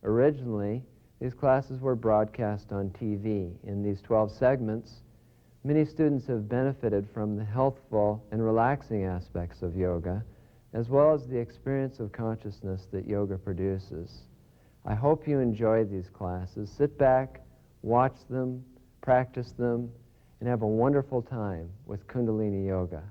Originally, these classes were broadcast on TV. In these 12 segments, many students have benefited from the healthful and relaxing aspects of yoga, as well as the experience of consciousness that yoga produces. I hope you enjoy these classes. Sit back, watch them, practice them, and have a wonderful time with Kundalini Yoga.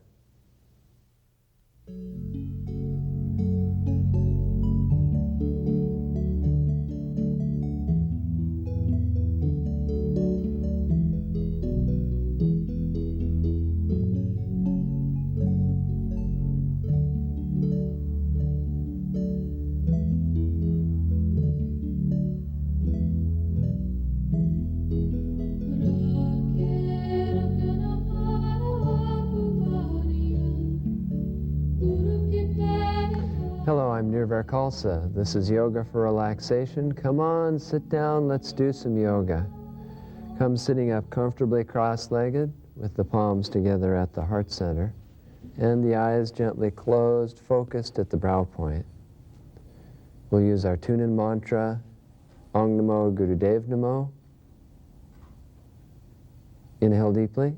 Hello, I'm Nirvar Khalsa. This is Yoga for Relaxation. Come on, sit down, let's do some yoga. Come sitting up comfortably cross-legged with the palms together at the heart center and the eyes gently closed, focused at the brow point. We'll use our tune-in mantra, Ong Namo Gurudev Namo. Inhale deeply.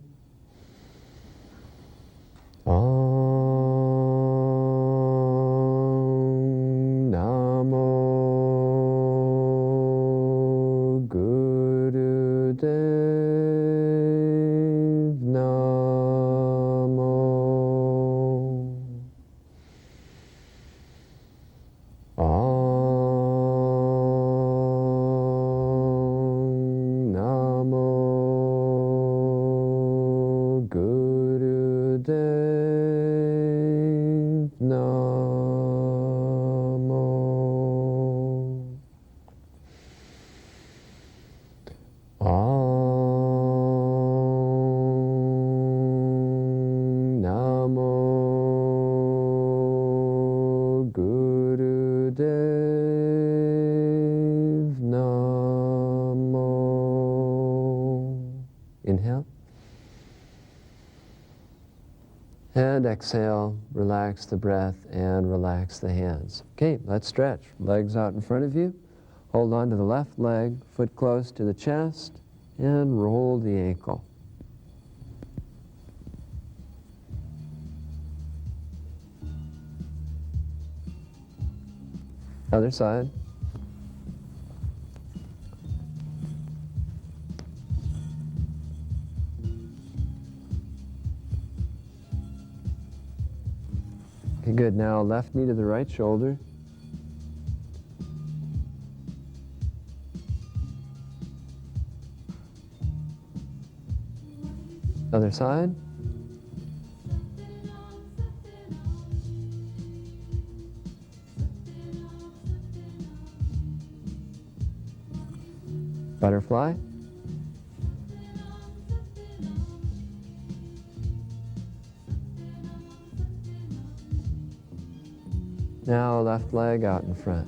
Inhale. And exhale, relax the breath and relax the hands. Okay, let's stretch. Legs out in front of you. Hold on to the left leg, foot close to the chest, and roll the ankle. Other side. Okay, good. Now left knee to the right shoulder. Other side. Butterfly. Now left leg out in front.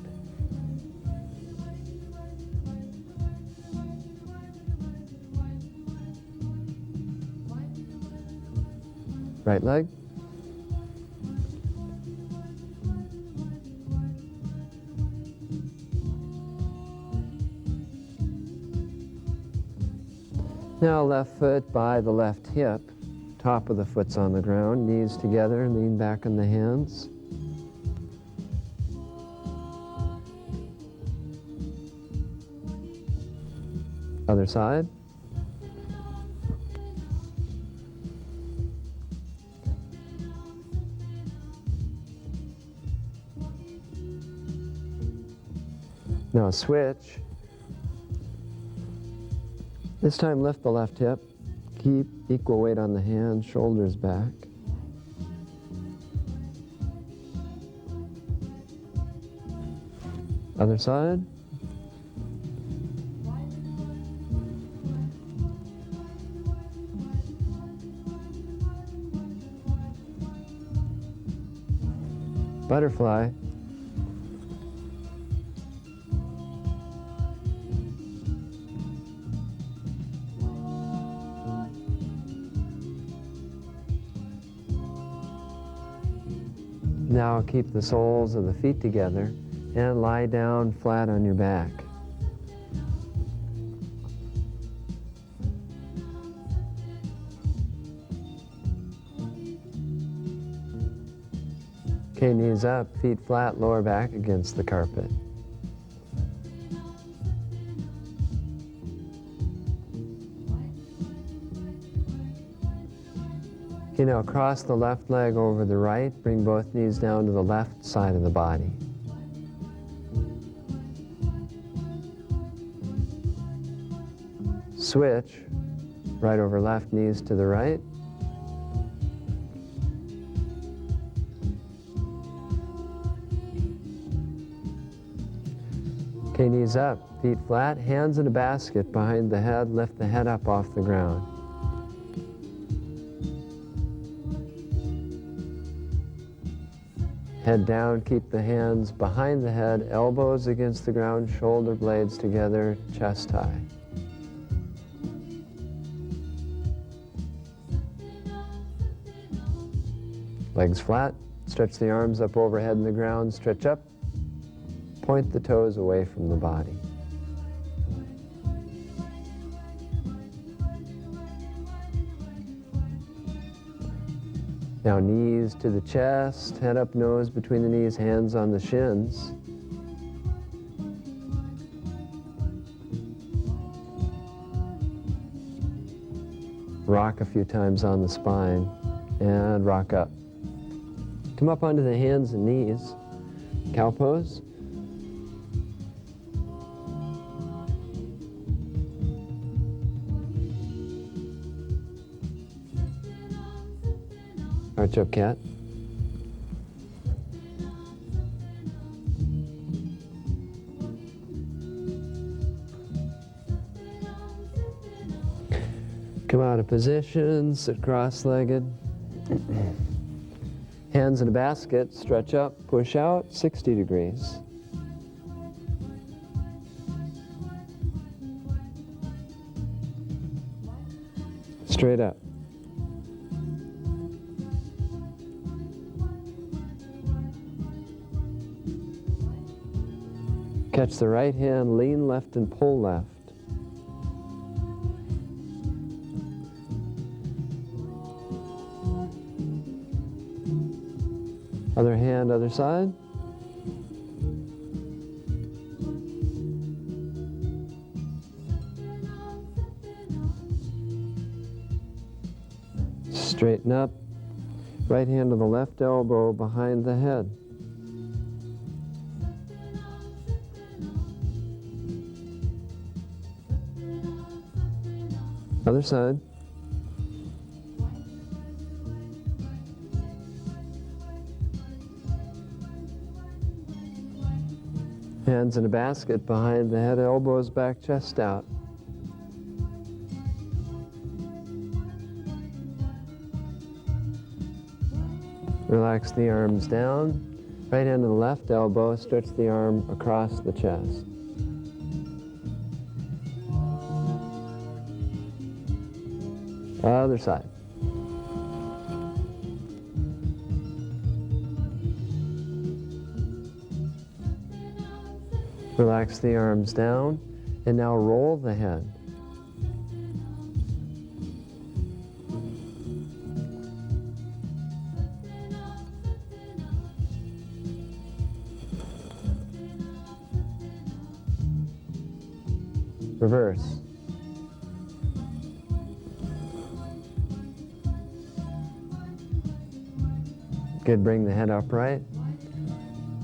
Right leg. Now left foot by the left hip. Top of the foot's on the ground. Knees together. Lean back on the hands. Other side. Now switch. This time lift the left hip. Keep equal weight on the hands, shoulders back. Other side. Butterfly. Now keep the soles of the feet together. And lie down flat on your back. Okay, knees up, feet flat, lower back against the carpet. Okay, now cross the left leg over the right, bring both knees down to the left side of the body. Switch, right over left, knees to the right. Okay, knees up, feet flat, hands in a basket behind the head, lift the head up off the ground. Head down, keep the hands behind the head, elbows against the ground, shoulder blades together, chest high. Legs flat, stretch the arms up overhead in the ground, stretch up, point the toes away from the body. Now knees to the chest, head up, nose between the knees, hands on the shins. Rock a few times on the spine and rock up. Come up onto the hands and knees, cow pose. Arch up cat. Come out of position, sit cross-legged. Hands in a basket, stretch up, push out, 60 degrees. Straight up. Catch the right hand, lean left and pull left. Other hand, other side. Straighten up. Right hand to the left elbow behind the head. Other side. Hands in a basket behind the head, elbows back, chest out. Relax the arms down. Right hand to the left elbow, stretch the arm across the chest. Other side. Relax the arms down, and now roll the head. Reverse. Good, bring the head upright.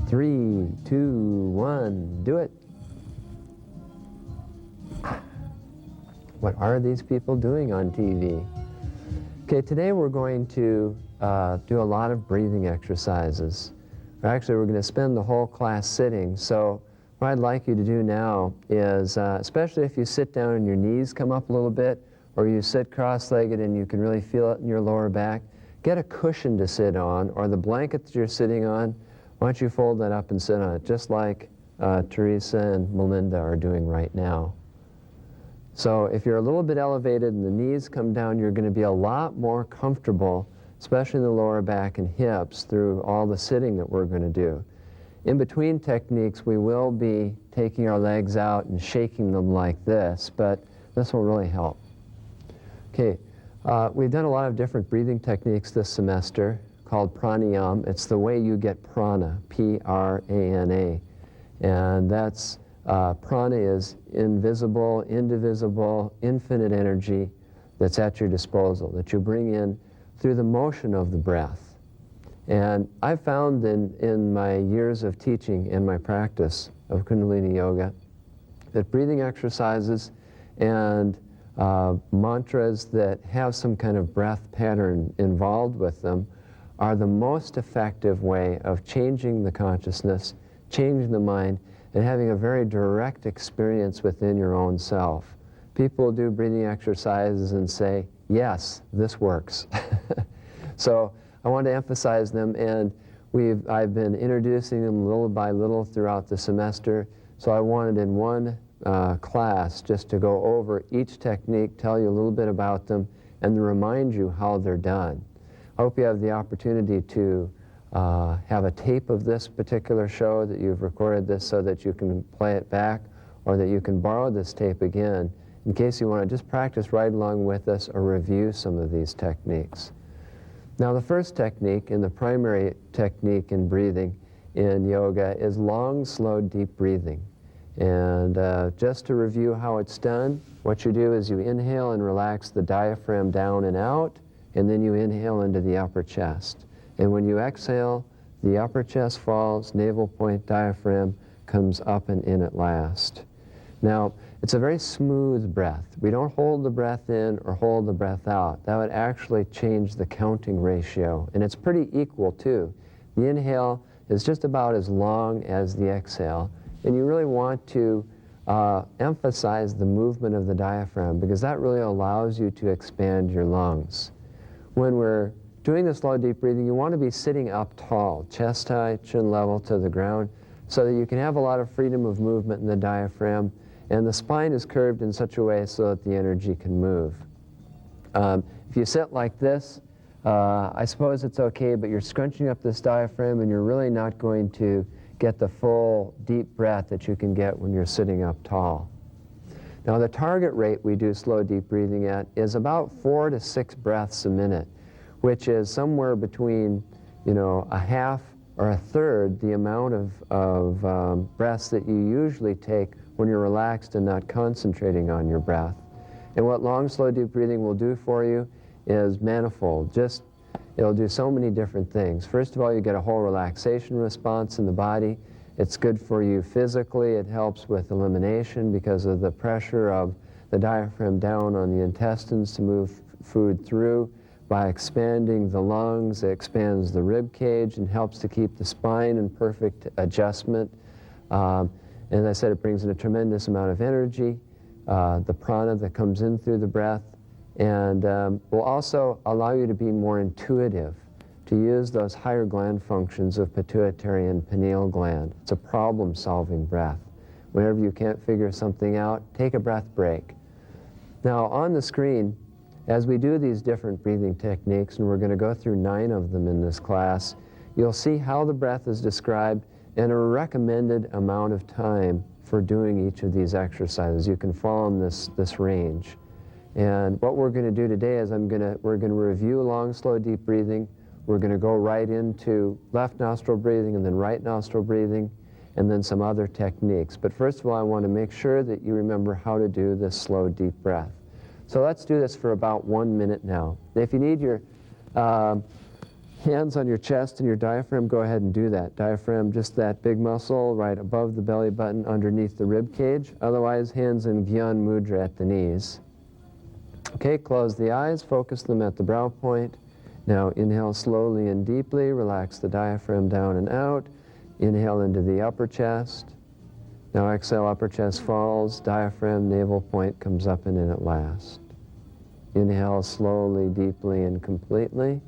3, 2, 1, do it. What are these people doing on TV? Okay, today we're going to do a lot of breathing exercises. Actually, we're going to spend the whole class sitting, so what I'd like you to do now is, especially if you sit down and your knees come up a little bit, or you sit cross-legged and you can really feel it in your lower back, get a cushion to sit on, or the blanket that you're sitting on. Why don't you fold that up and sit on it, just like Teresa and Melinda are doing right now. So if you're a little bit elevated and the knees come down, you're going to be a lot more comfortable, especially in the lower back and hips, through all the sitting that we're going to do. In between techniques, we will be taking our legs out and shaking them like this, but this will really help. Okay, we've done a lot of different breathing techniques this semester called pranayama. It's the way you get prana, P-R-A-N-A. And that's, prana is invisible, indivisible, infinite energy that's at your disposal, that you bring in through the motion of the breath. And I've found in my years of teaching and my practice of Kundalini Yoga that breathing exercises and mantras that have some kind of breath pattern involved with them are the most effective way of changing the consciousness, changing the mind, and having a very direct experience within your own self. People do breathing exercises and say, yes, this works. So I want to emphasize them, and I've been introducing them little by little throughout the semester. So I wanted in one class just to go over each technique, tell you a little bit about them, and to remind you how they're done. I hope you have the opportunity to have a tape of this particular show, that you've recorded this so that you can play it back, or that you can borrow this tape again in case you want to just practice right along with us or review some of these techniques. Now, the first technique, and the primary technique in breathing in yoga, is long, slow, deep breathing. And just to review how it's done, what you do is you inhale and relax the diaphragm down and out, and then you inhale into the upper chest. And when you exhale, the upper chest falls, navel point, diaphragm comes up and in at last. Now, it's a very smooth breath. We don't hold the breath in or hold the breath out. That would actually change the counting ratio. And it's pretty equal, too. The inhale is just about as long as the exhale. And you really want to emphasize the movement of the diaphragm, because that really allows you to expand your lungs. When we're doing the slow, deep breathing, you want to be sitting up tall, chest high, chin level to the ground, so that you can have a lot of freedom of movement in the diaphragm, and the spine is curved in such a way so that the energy can move. If you sit like this, I suppose it's okay, but you're scrunching up this diaphragm and you're really not going to get the full deep breath that you can get when you're sitting up tall. Now, the target rate we do slow, deep breathing at is about 4 to 6 breaths a minute, which is somewhere between, a half or a third the amount of breaths that you usually take when you're relaxed and not concentrating on your breath. And what long, slow, deep breathing will do for you is manifold. It'll do so many different things. First of all, you get a whole relaxation response in the body. It's good for you physically. It helps with elimination because of the pressure of the diaphragm down on the intestines to move food through. By expanding the lungs, it expands the rib cage and helps to keep the spine in perfect adjustment. As I said, it brings in a tremendous amount of energy, the prana that comes in through the breath, and will also allow you to be more intuitive, to use those higher gland functions of pituitary and pineal gland. It's a problem-solving breath. Whenever you can't figure something out, take a breath break. Now, on the screen, as we do these different breathing techniques, and we're going to go through 9 of them in this class, you'll see how the breath is described and a recommended amount of time for doing each of these exercises. You can fall in this range. And what we're going to do today is we're going to review long, slow, deep breathing. We're going to go right into left nostril breathing and then right nostril breathing, and then some other techniques. But first of all, I want to make sure that you remember how to do this slow, deep breath. So let's do this for about 1 minute now. If you need your hands on your chest and your diaphragm, go ahead and do that. Diaphragm, just that big muscle right above the belly button underneath the rib cage. Otherwise, hands in Gyan Mudra at the knees. Okay, close the eyes, focus them at the brow point. Now inhale slowly and deeply, relax the diaphragm down and out. Inhale into the upper chest. Now exhale, upper chest falls, diaphragm, navel point comes up and in at last. Inhale slowly, deeply, and completely.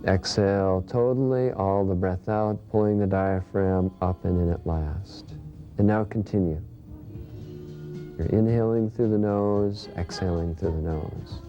Exhale totally, all the breath out, pulling the diaphragm up and in at last. And now continue. You're inhaling through the nose, exhaling through the nose.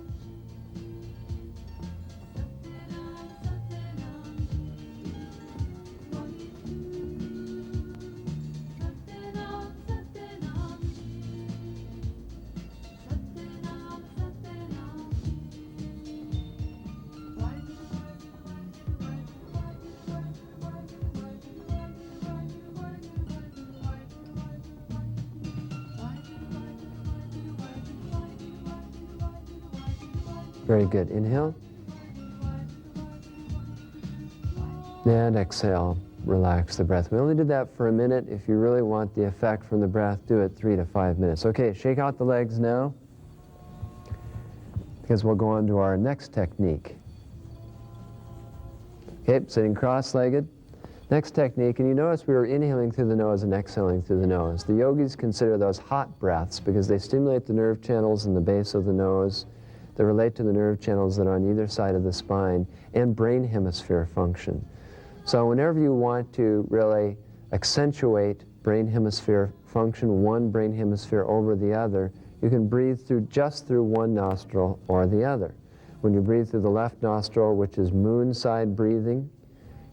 Very good. Inhale. And exhale. Relax the breath. We only did that for a minute. If you really want the effect from the breath, do it 3 to 5 minutes. Okay, shake out the legs now, because we'll go on to our next technique. Okay, sitting cross-legged. Next technique, and you notice we were inhaling through the nose and exhaling through the nose. The yogis consider those hot breaths because they stimulate the nerve channels in the base of the nose that relate to the nerve channels that are on either side of the spine and brain hemisphere function. So whenever you want to really accentuate brain hemisphere function, one brain hemisphere over the other, you can breathe just through one nostril or the other. When you breathe through the left nostril, which is moon side breathing,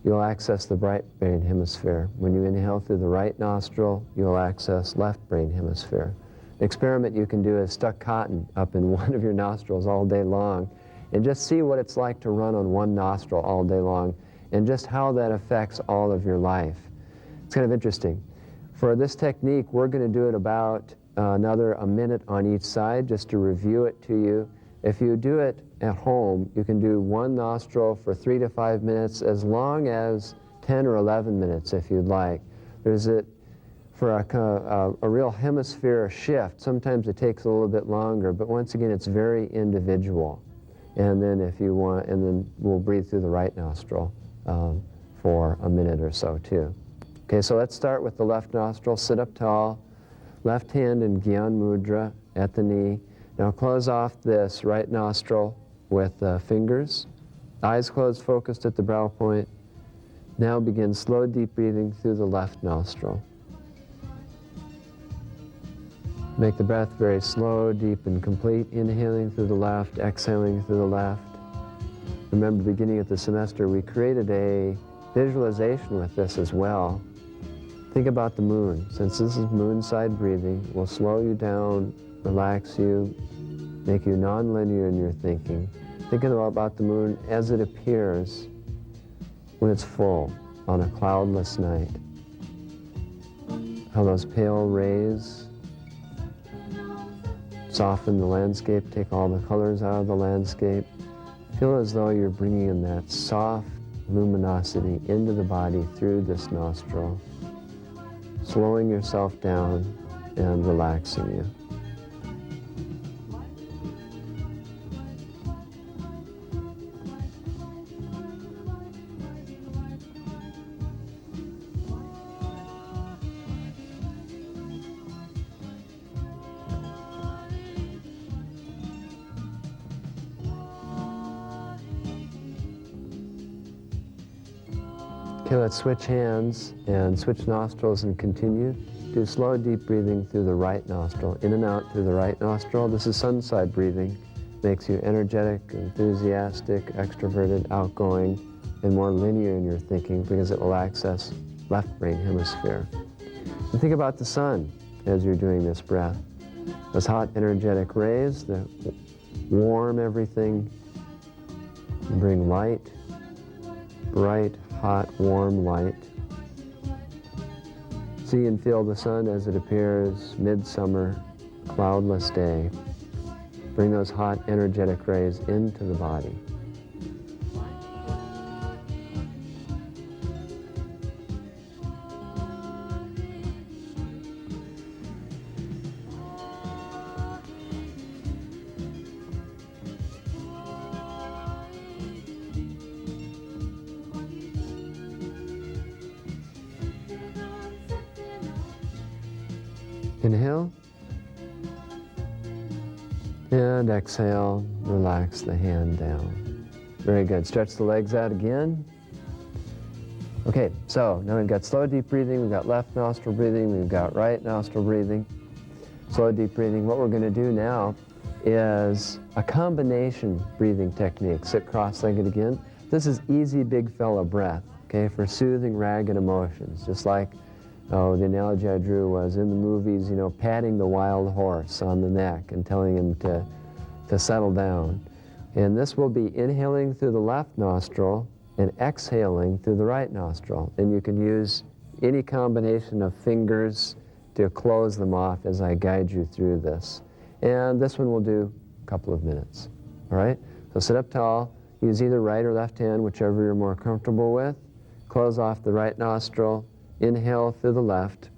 you'll access the right brain hemisphere. When you inhale through the right nostril, you'll access left brain hemisphere. An experiment you can do is stuck cotton up in one of your nostrils all day long and just see what it's like to run on one nostril all day long and just how that affects all of your life. It's kind of interesting. For this technique, we're going to do it about a minute on each side just to review it to you. If you do it at home, you can do one nostril for 3 to 5 minutes, as long as 10 or 11 minutes if you'd like. For a real hemisphere shift, sometimes it takes a little bit longer, but once again, it's very individual. And then if you want, and then we'll breathe through the right nostril for a minute or so too. Okay, so let's start with the left nostril. Sit up tall, left hand in Gyan Mudra at the knee. Now close off this right nostril with fingers. Eyes closed, focused at the brow point. Now begin slow, deep breathing through the left nostril. Make the breath very slow, deep, and complete. Inhaling through the left, exhaling through the left. Remember, beginning of the semester, we created a visualization with this as well. Think about the moon. Since this is moon side breathing, we'll slow you down, relax you, make you non-linear in your thinking. Thinking about the moon as it appears when it's full on a cloudless night. How those pale rays soften the landscape, take all the colors out of the landscape. Feel as though you're bringing in that soft luminosity into the body through this nostril, slowing yourself down and relaxing you. Okay, let's switch hands and switch nostrils and continue. Do slow, deep breathing through the right nostril. In and out through the right nostril. This is sun side breathing. Makes you energetic, enthusiastic, extroverted, outgoing, and more linear in your thinking because it will access left brain hemisphere. And think about the sun as you're doing this breath. Those hot, energetic rays that warm everything, bring light, bright, hot, warm light. See and feel the sun as it appears, midsummer, cloudless day. Bring those hot, energetic rays into the body. Inhale, and exhale, relax the hand down. Very good. Stretch the legs out again. Okay, so now we've got slow, deep breathing, we've got left nostril breathing, we've got right nostril breathing, slow, deep breathing. What we're going to do now is a combination breathing technique. Sit cross-legged again. This is easy big fella breath, okay, for soothing ragged emotions, just like the analogy I drew was in the movies, patting the wild horse on the neck and telling him to settle down. And this will be inhaling through the left nostril and exhaling through the right nostril. And you can use any combination of fingers to close them off as I guide you through this. And this one will do a couple of minutes. All right? So sit up tall, use either right or left hand, whichever you're more comfortable with. Close off the right nostril, inhale through the left.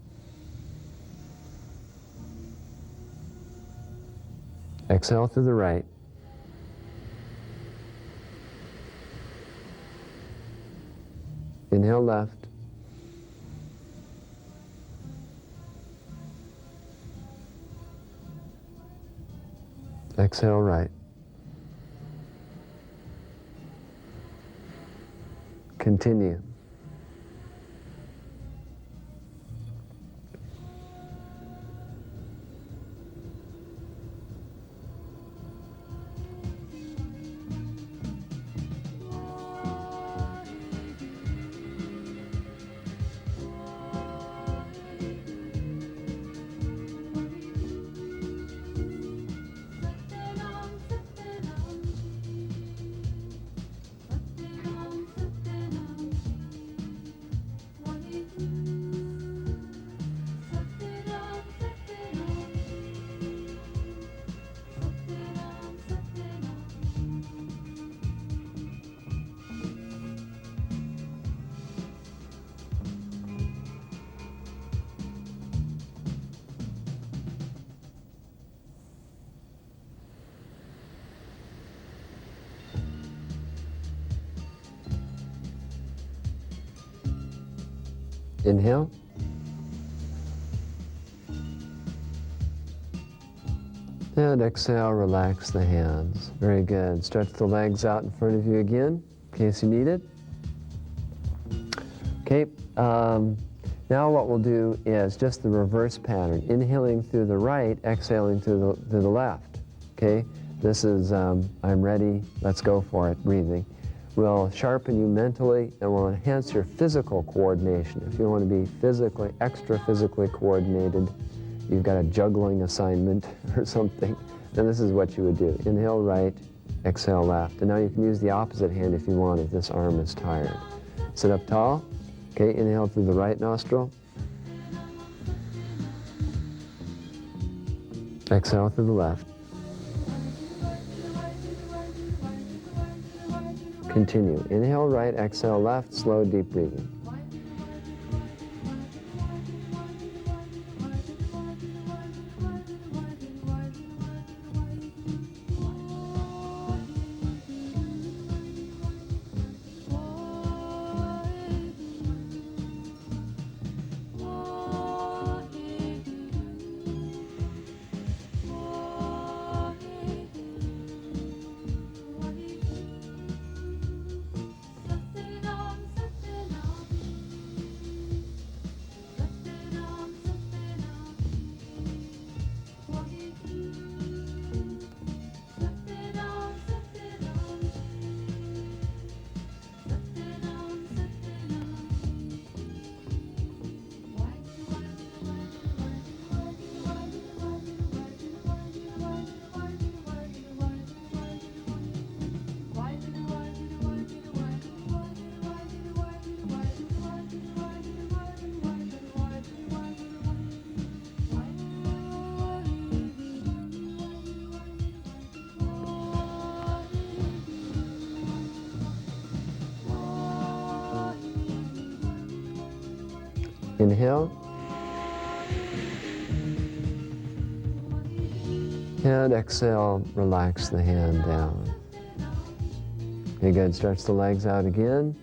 Exhale through the right. Inhale left. Exhale right. Continue. Inhale. And exhale, relax the hands. Very good. Stretch the legs out in front of you again, in case you need it. Okay, now what we'll do is just the reverse pattern. Inhaling through the right, exhaling through the left. Okay, this is I'm ready, let's go for it, breathing. Will sharpen you mentally and will enhance your physical coordination. If you want to be extra physically coordinated, you've got a juggling assignment or something, then this is what you would do. Inhale right, exhale left. And now you can use the opposite hand if you want, if this arm is tired. Sit up tall. Okay, inhale through the right nostril. Exhale through the left. Continue. Inhale right, exhale left, slow, deep breathing. Inhale. And exhale, relax the hand down. Okay, good. Stretch the legs out again.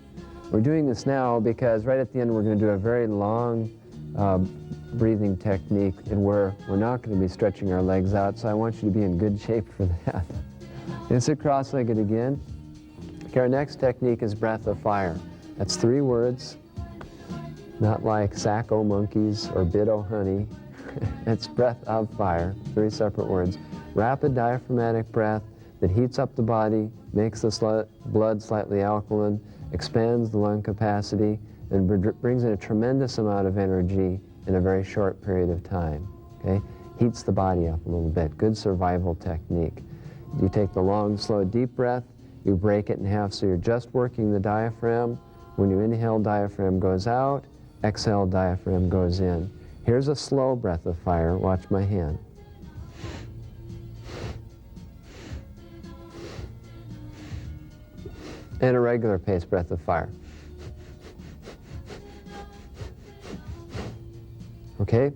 We're doing this now because right at the end we're going to do a very long breathing technique, and we're not going to be stretching our legs out, so I want you to be in good shape for that. And sit cross-legged again. Okay, our next technique is breath of fire. That's 3 words. Not like Sacco monkeys or Bit-O honey. It's breath of fire, 3 separate words. Rapid diaphragmatic breath that heats up the body, makes the blood slightly alkaline, expands the lung capacity, and brings in a tremendous amount of energy in a very short period of time. Okay? Heats the body up a little bit. Good survival technique. You take the long, slow, deep breath, you break it in half so you're just working the diaphragm. When you inhale, diaphragm goes out. Exhale, diaphragm goes in. Here's a slow breath of fire. Watch my hand. And a regular pace breath of fire. Okay,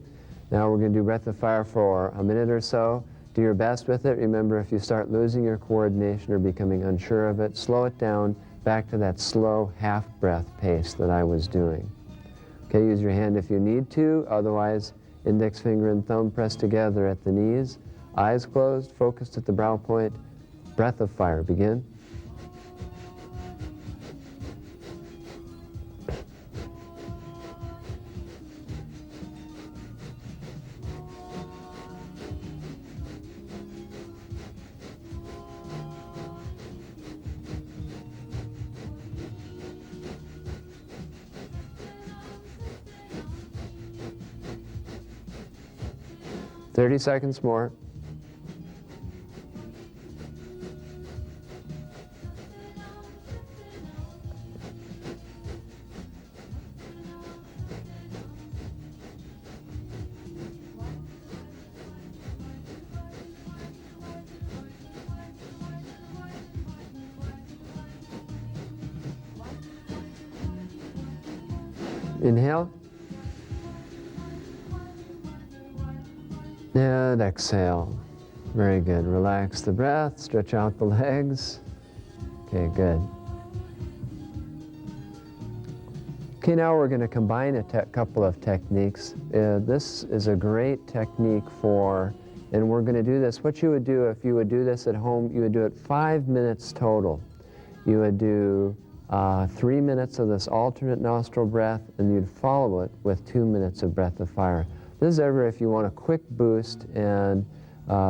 now we're going to do breath of fire for a minute or so. Do your best with it. Remember, if you start losing your coordination or becoming unsure of it, slow it down back to that slow half-breath pace that I was doing. Okay, use your hand if you need to. Otherwise, index finger and thumb pressed together at the knees. Eyes closed, focused at the brow point. Breath of fire. Begin. "30 seconds more." Inhale. And exhale. Very good. Relax the breath, stretch out the legs. Okay, good. Okay, now we're going to combine a couple of techniques. This is a great technique and we're going to do this. What you would do if you would do this at home, you would do it 5 minutes total. You would do 3 minutes of this alternate nostril breath, and you'd follow it with 2 minutes of breath of fire. This is ever if you want a quick boost and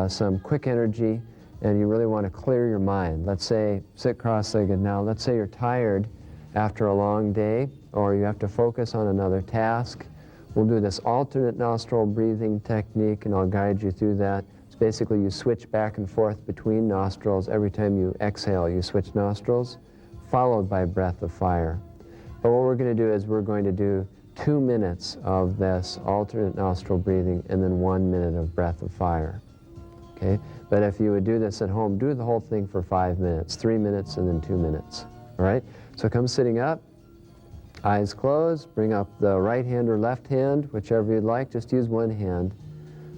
some quick energy, and you really want to clear your mind. Let's say, sit cross-legged now, let's say you're tired after a long day, or you have to focus on another task. We'll do this alternate nostril breathing technique, and I'll guide you through that. It's basically you switch back and forth between nostrils. Every time you exhale, you switch nostrils, followed by breath of fire. But what we're going to do is we're going to do 2 minutes of this alternate nostril breathing and then 1 minute of breath of fire. Okay? But if you would do this at home, do the whole thing for 5 minutes, 3 minutes and then 2 minutes. All right? So come sitting up, eyes closed, bring up the right hand or left hand, whichever you'd like, just use one hand.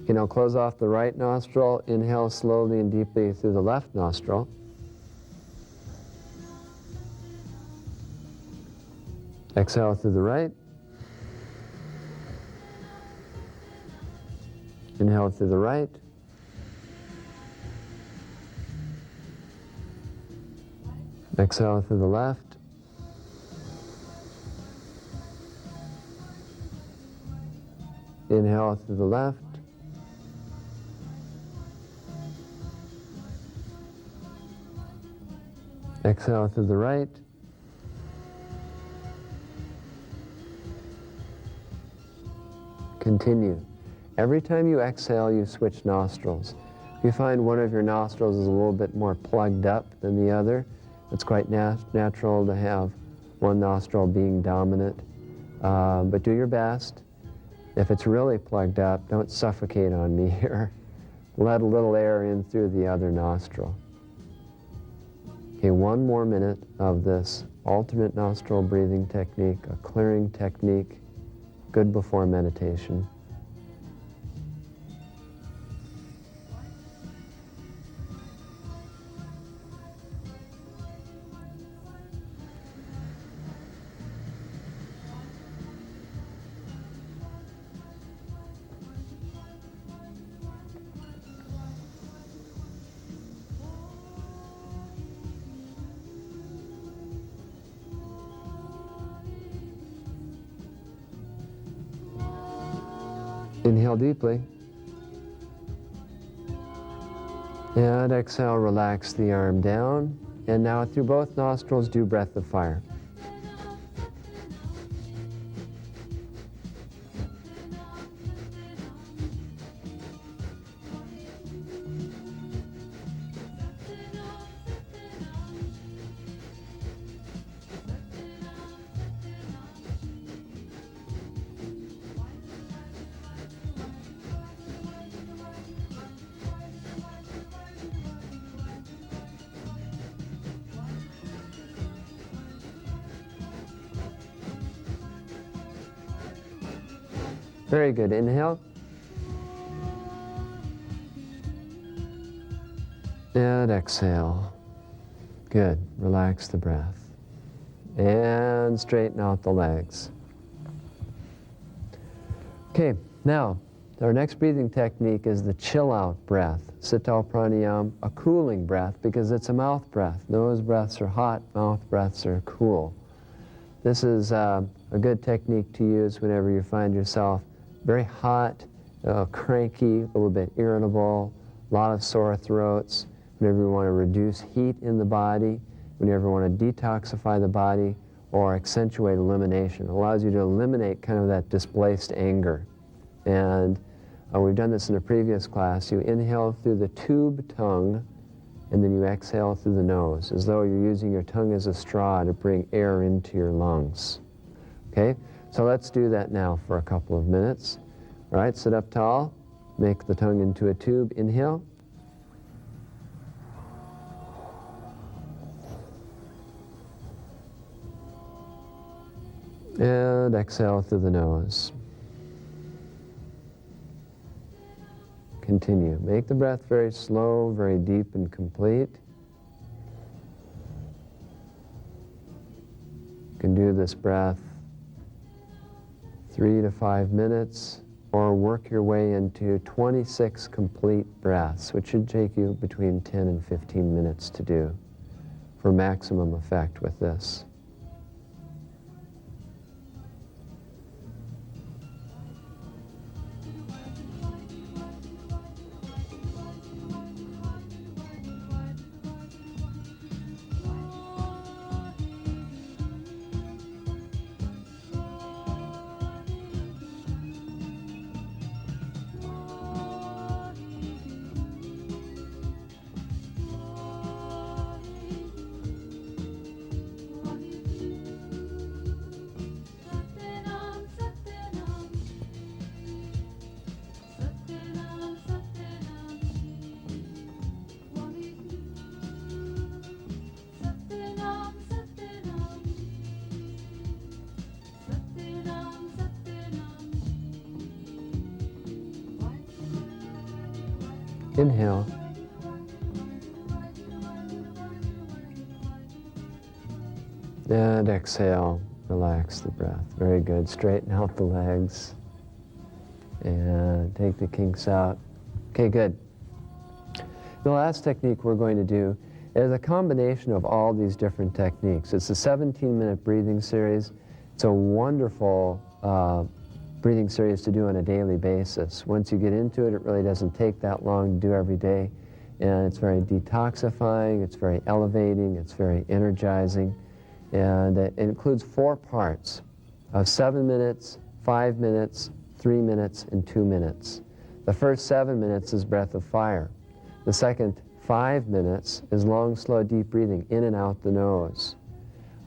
Okay, now close off the right nostril, inhale slowly and deeply through the left nostril. Exhale through the right. Inhale through the right. Exhale through the left. Inhale through the left. Exhale through the right. Continue. Every time you exhale, you switch nostrils. If you find one of your nostrils is a little bit more plugged up than the other, it's quite natural to have one nostril being dominant. But do your best. If it's really plugged up, don't suffocate on me here. Let a little air in through the other nostril. Okay, 1 more minute of this alternate nostril breathing technique, a clearing technique, good before meditation. Inhale deeply. And exhale, relax the arm down. And now through both nostrils, do breath of fire. Very good. Inhale. And exhale. Good. Relax the breath. And straighten out the legs. Okay, now, our next breathing technique is the chill-out breath. Siddha pranayama, a cooling breath, because it's a mouth breath. Nose breaths are hot, mouth breaths are cool. This is a good technique to use whenever you find yourself very hot, cranky, a little bit irritable, a lot of sore throats, whenever you want to reduce heat in the body, whenever you want to detoxify the body, or accentuate elimination. It allows you to eliminate kind of that displaced anger. And we've done this in a previous class. You inhale through the tube tongue, and then you exhale through the nose, as though you're using your tongue as a straw to bring air into your lungs. Okay, so let's do that now for a couple of minutes. All right, sit up tall, make the tongue into a tube, inhale. And exhale through the nose. Continue. Make the breath very slow, very deep and complete. You can do this breath 3 to 5 minutes, or work your way into 26 complete breaths, which should take you between 10 and 15 minutes to do for maximum effect with this. Inhale. And exhale, relax the breath. Very good. Straighten out the legs. And take the kinks out. Okay, good. The last technique we're going to do is a combination of all these different techniques. It's a 17-minute breathing series. It's a wonderful breathing series to do on a daily basis. Once you get into it, it really doesn't take that long to do every day. And it's very detoxifying, it's very elevating, it's very energizing. And it includes 4 parts of 7 minutes, 5 minutes, 3 minutes, and 2 minutes. The first 7 minutes is breath of fire. The second 5 minutes is long, slow, deep breathing in and out the nose.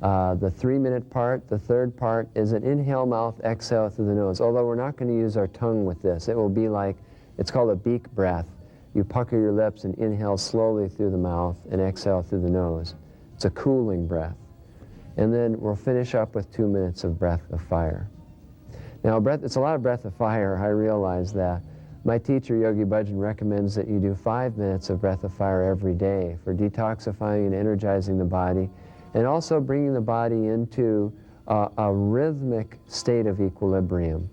The 3-minute part, the third part, is an inhale mouth, exhale through the nose. Although we're not going to use our tongue with this. It will be like, it's called a beak breath. You pucker your lips and inhale slowly through the mouth and exhale through the nose. It's a cooling breath. And then we'll finish up with 2 minutes of breath of fire. Now, it's a lot of breath of fire, I realize that. My teacher, Yogi Bhajan, recommends that you do 5 minutes of breath of fire every day for detoxifying and energizing the body, and also bringing the body into a rhythmic state of equilibrium.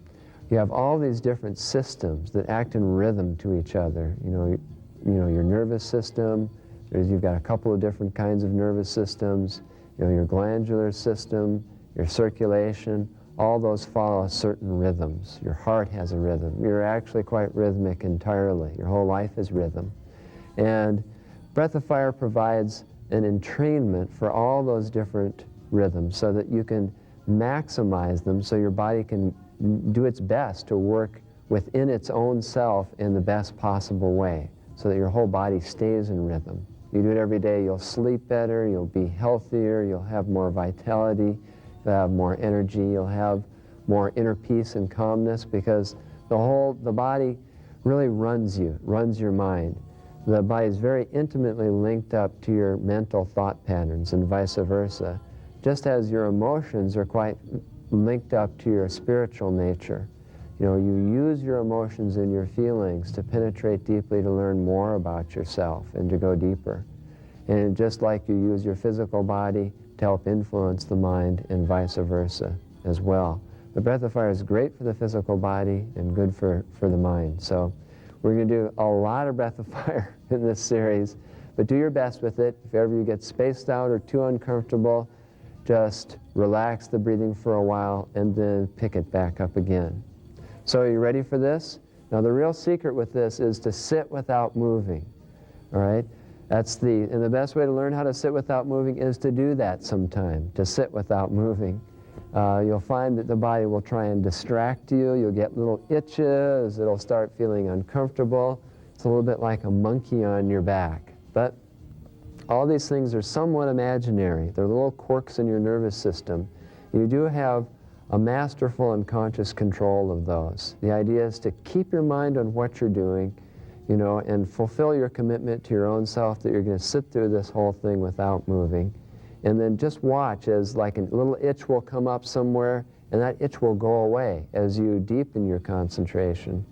You have all these different systems that act in rhythm to each other. You know your nervous system. You've got a couple of different kinds of nervous systems. Your glandular system, your circulation. All those follow certain rhythms. Your heart has a rhythm. You're actually quite rhythmic entirely. Your whole life is rhythm. And breath of fire provides an entrainment for all those different rhythms so that you can maximize them, so your body can do its best to work within its own self in the best possible way, so that your whole body stays in rhythm. You do it every day, you'll sleep better, you'll be healthier, you'll have more vitality, you'll have more energy, you'll have more inner peace and calmness, because the body really runs you, runs your mind. The body is very intimately linked up to your mental thought patterns and vice versa, just as your emotions are quite linked up to your spiritual nature. You use your emotions and your feelings to penetrate deeply, to learn more about yourself and to go deeper. And just like you use your physical body to help influence the mind, and vice versa as well. The breath of fire is great for the physical body and good for the mind. So we're going to do a lot of breath of fire in this series, but do your best with it. If ever you get spaced out or too uncomfortable, just relax the breathing for a while and then pick it back up again. So are you ready for this? Now the real secret with this is to sit without moving, all right? And the best way to learn how to sit without moving is to do that sometime, to sit without moving. You'll find that the body will try and distract you. You'll get little itches. It'll start feeling uncomfortable. It's a little bit like a monkey on your back. But all these things are somewhat imaginary. They're little quirks in your nervous system. You do have a masterful and conscious control of those. The idea is to keep your mind on what you're doing, and fulfill your commitment to your own self that you're going to sit through this whole thing without moving. And then just watch as like a little itch will come up somewhere, and that itch will go away as you deepen your concentration.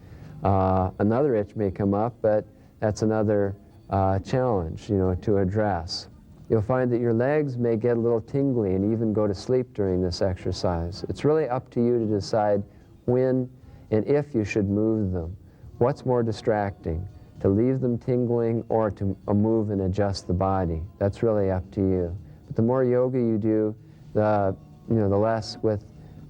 Another itch may come up, but that's another challenge, to address. You'll find that your legs may get a little tingly and even go to sleep during this exercise. It's really up to you to decide when and if you should move them. What's more distracting, to leave them tingling or to move and adjust the body? That's really up to you. But the more yoga you do, the less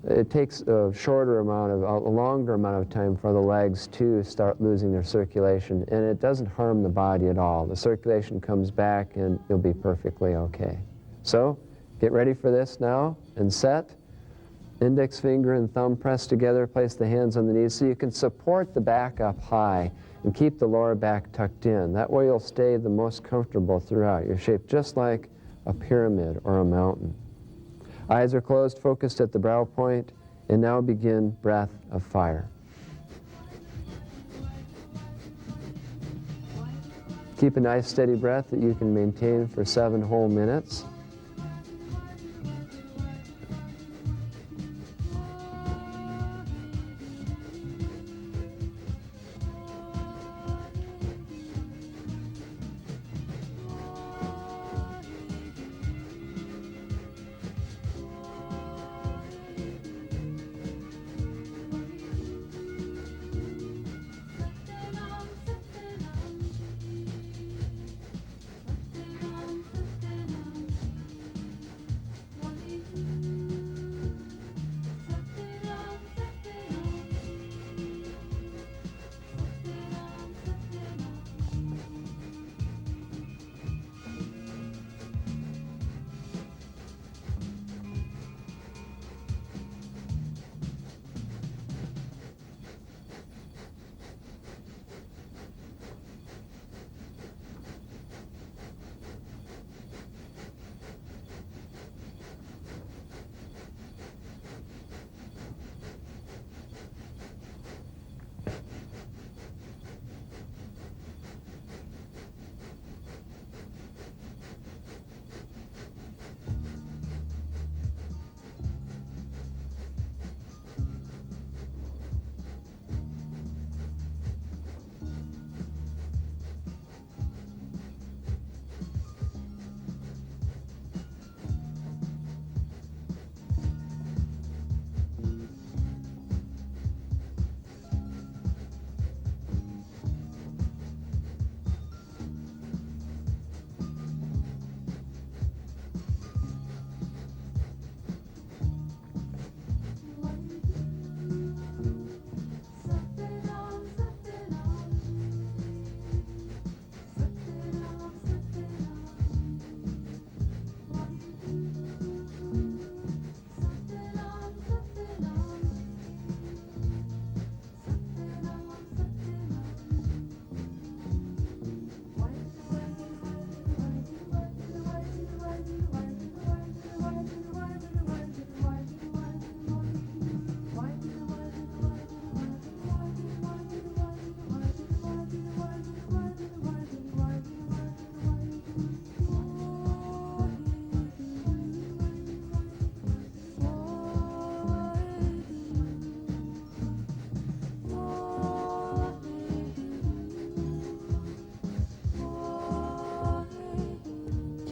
it takes a longer amount of time for the legs to start losing their circulation, and it doesn't harm the body at all. The circulation comes back and you'll be perfectly okay. So, get ready for this now and set. Index finger and thumb pressed together, place the hands on the knees so you can support the back up high and keep the lower back tucked in. That way you'll stay the most comfortable throughout. You're shaped just like a pyramid or a mountain. Eyes are closed, focused at the brow point, and now begin breath of fire. Keep a nice steady breath that you can maintain for 7 whole minutes.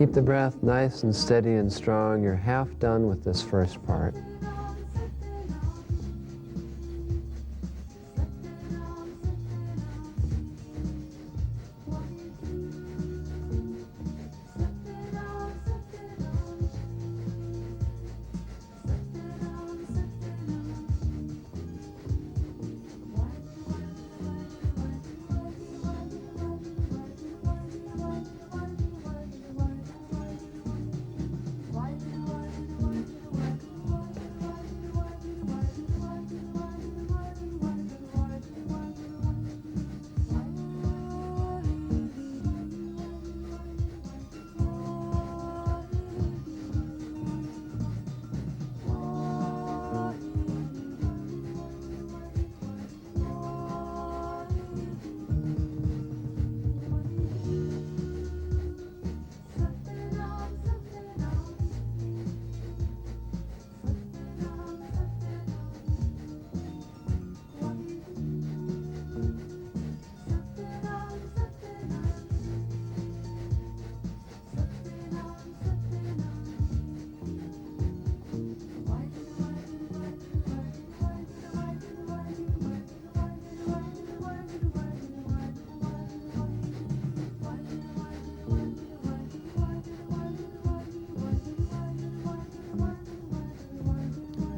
Keep the breath nice and steady and strong. You're half done with this first part.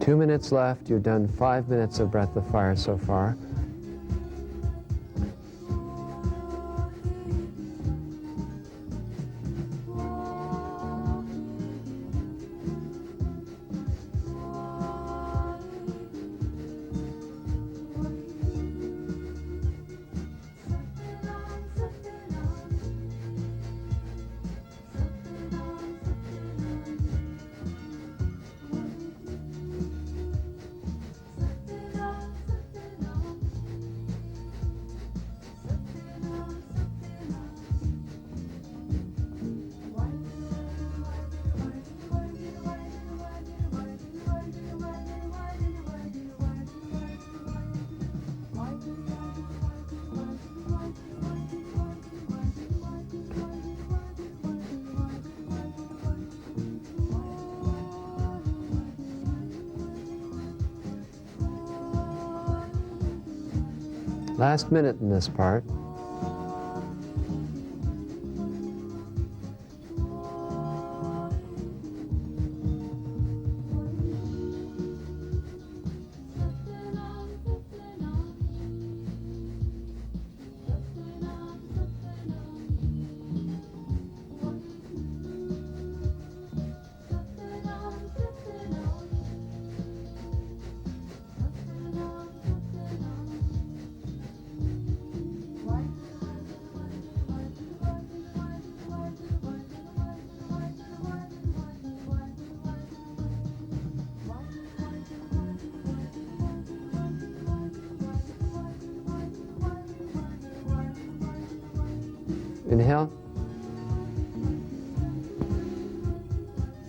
Two minutes left. You've done 5 minutes of breath of fire so far. Last minute in this part. Inhale.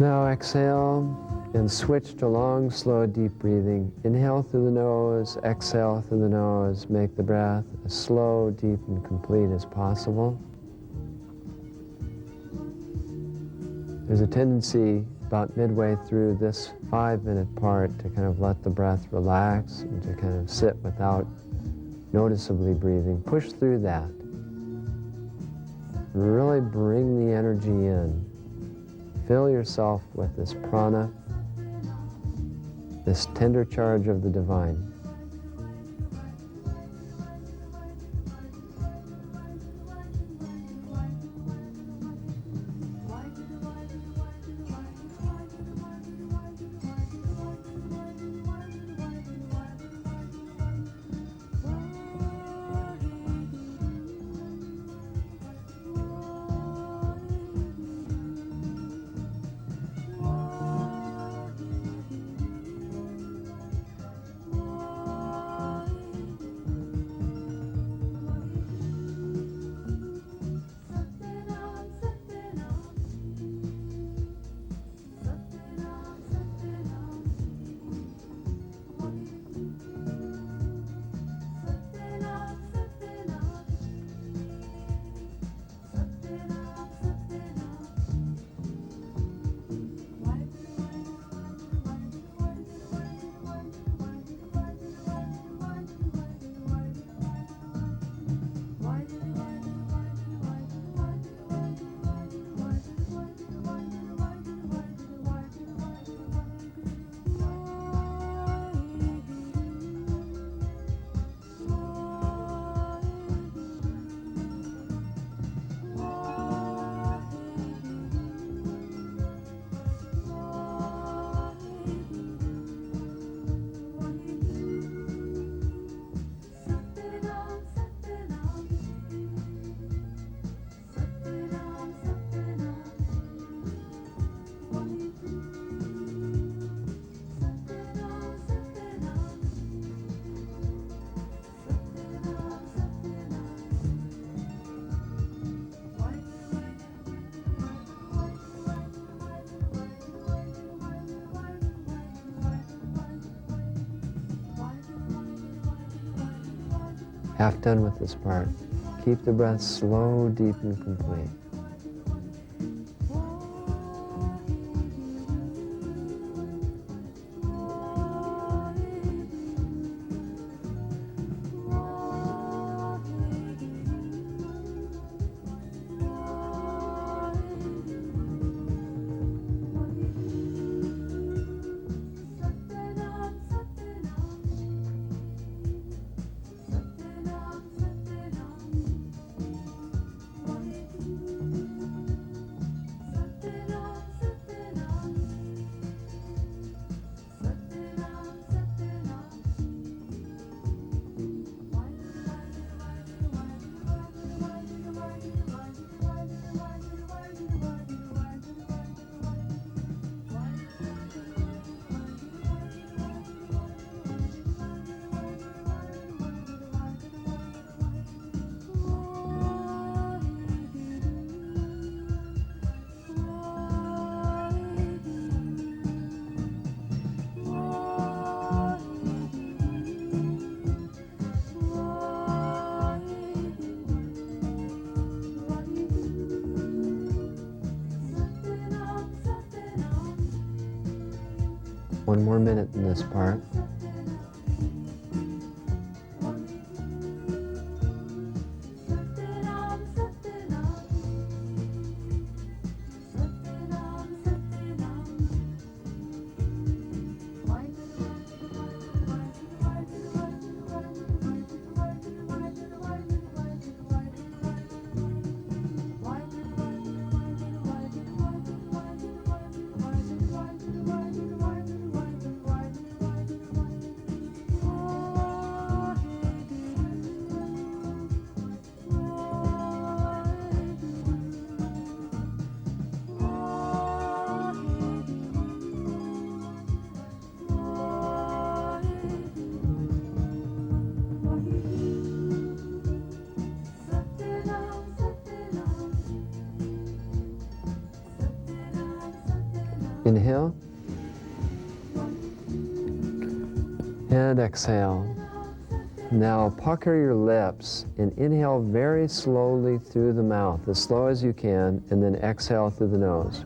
Now exhale and switch to long, slow, deep breathing. Inhale through the nose, exhale through the nose. Make the breath as slow, deep, and complete as possible. There's a tendency about midway through this 5-minute part to kind of let the breath relax and to kind of sit without noticeably breathing. Push through that. Really bring the energy in. Fill yourself with this prana, this tender charge of the divine. Half done with this part. Keep the breath slow, deep, and complete. One more minute in this part. Inhale and exhale. Now pucker your lips and inhale very slowly through the mouth, as slow as you can, and then exhale through the nose.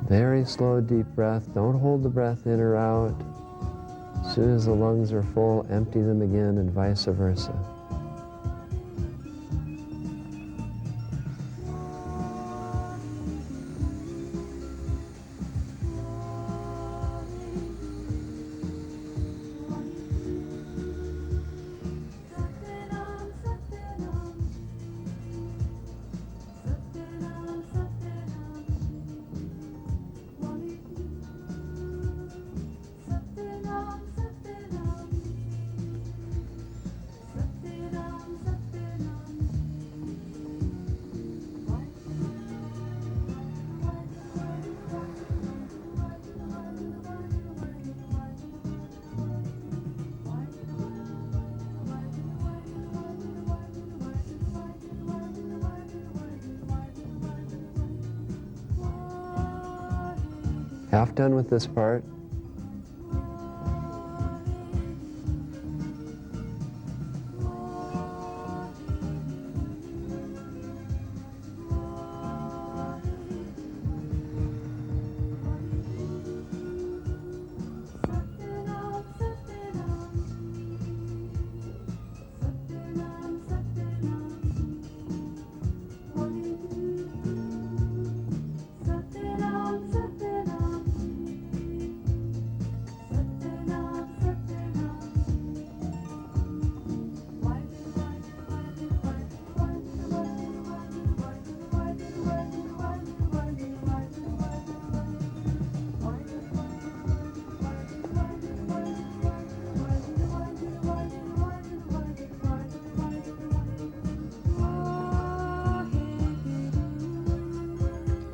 Very slow, deep breath. Don't hold the breath in or out. As soon as the lungs are full, empty them again, and vice versa. Half done with this part.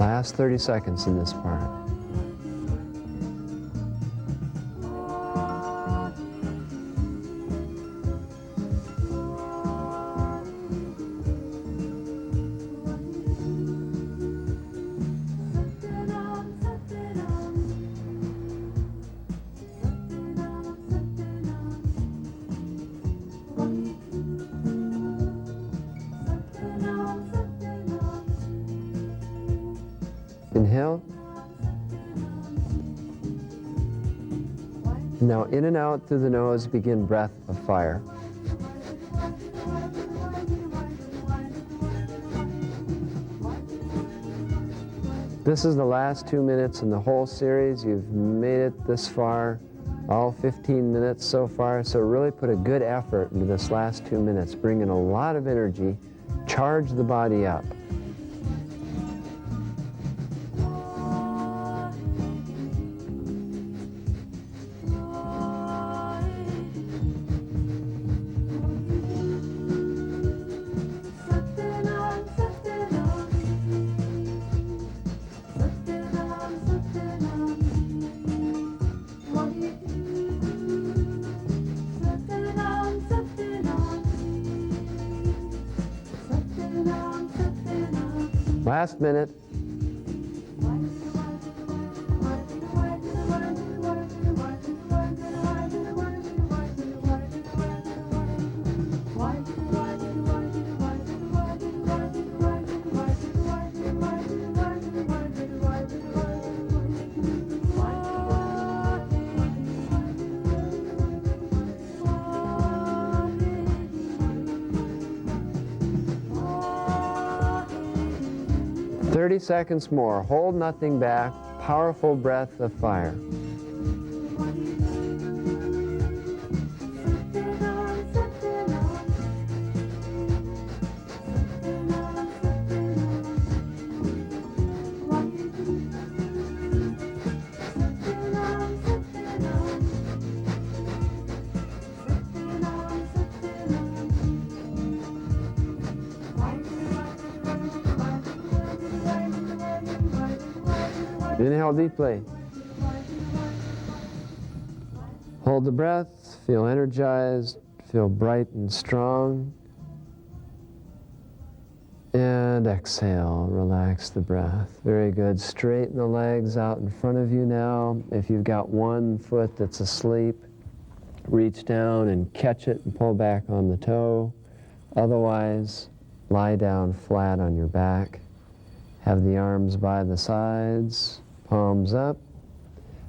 Last 30 seconds in this part. Inhale. Now in and out through the nose, begin breath of fire. This is the last 2 minutes in the whole series. You've made it this far, all 15 minutes so far, so really put a good effort into this last 2 minutes. Bring in a lot of energy, charge the body up. Last minute. "30 seconds more. Hold nothing back. Powerful breath of fire." Inhale deeply. Hold the breath, feel energized, feel bright and strong. And exhale, relax the breath. Very good. Straighten the legs out in front of you now. If you've got one foot that's asleep, reach down and catch it and pull back on the toe. Otherwise, lie down flat on your back. Have the arms by the sides, palms up.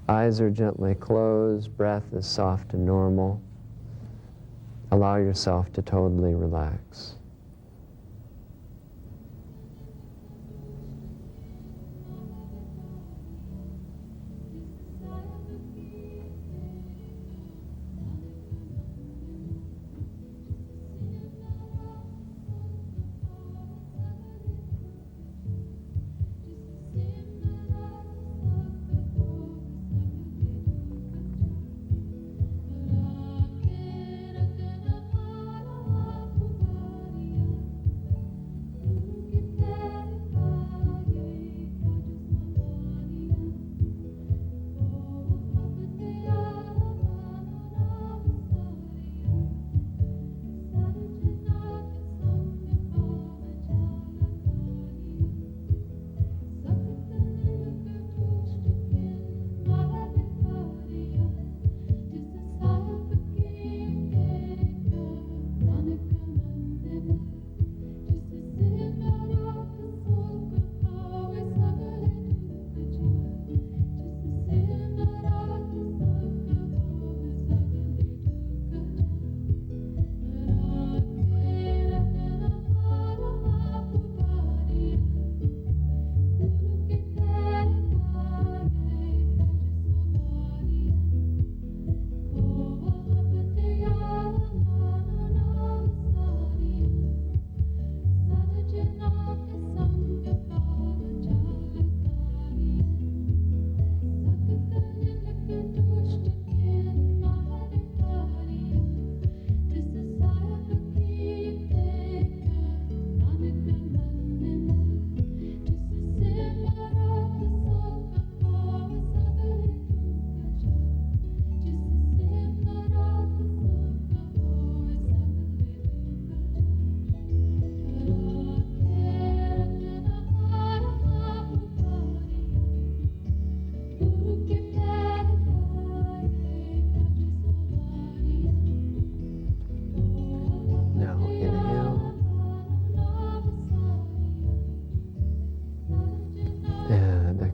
Eyes are gently closed. Breath is soft and normal. Allow yourself to totally relax.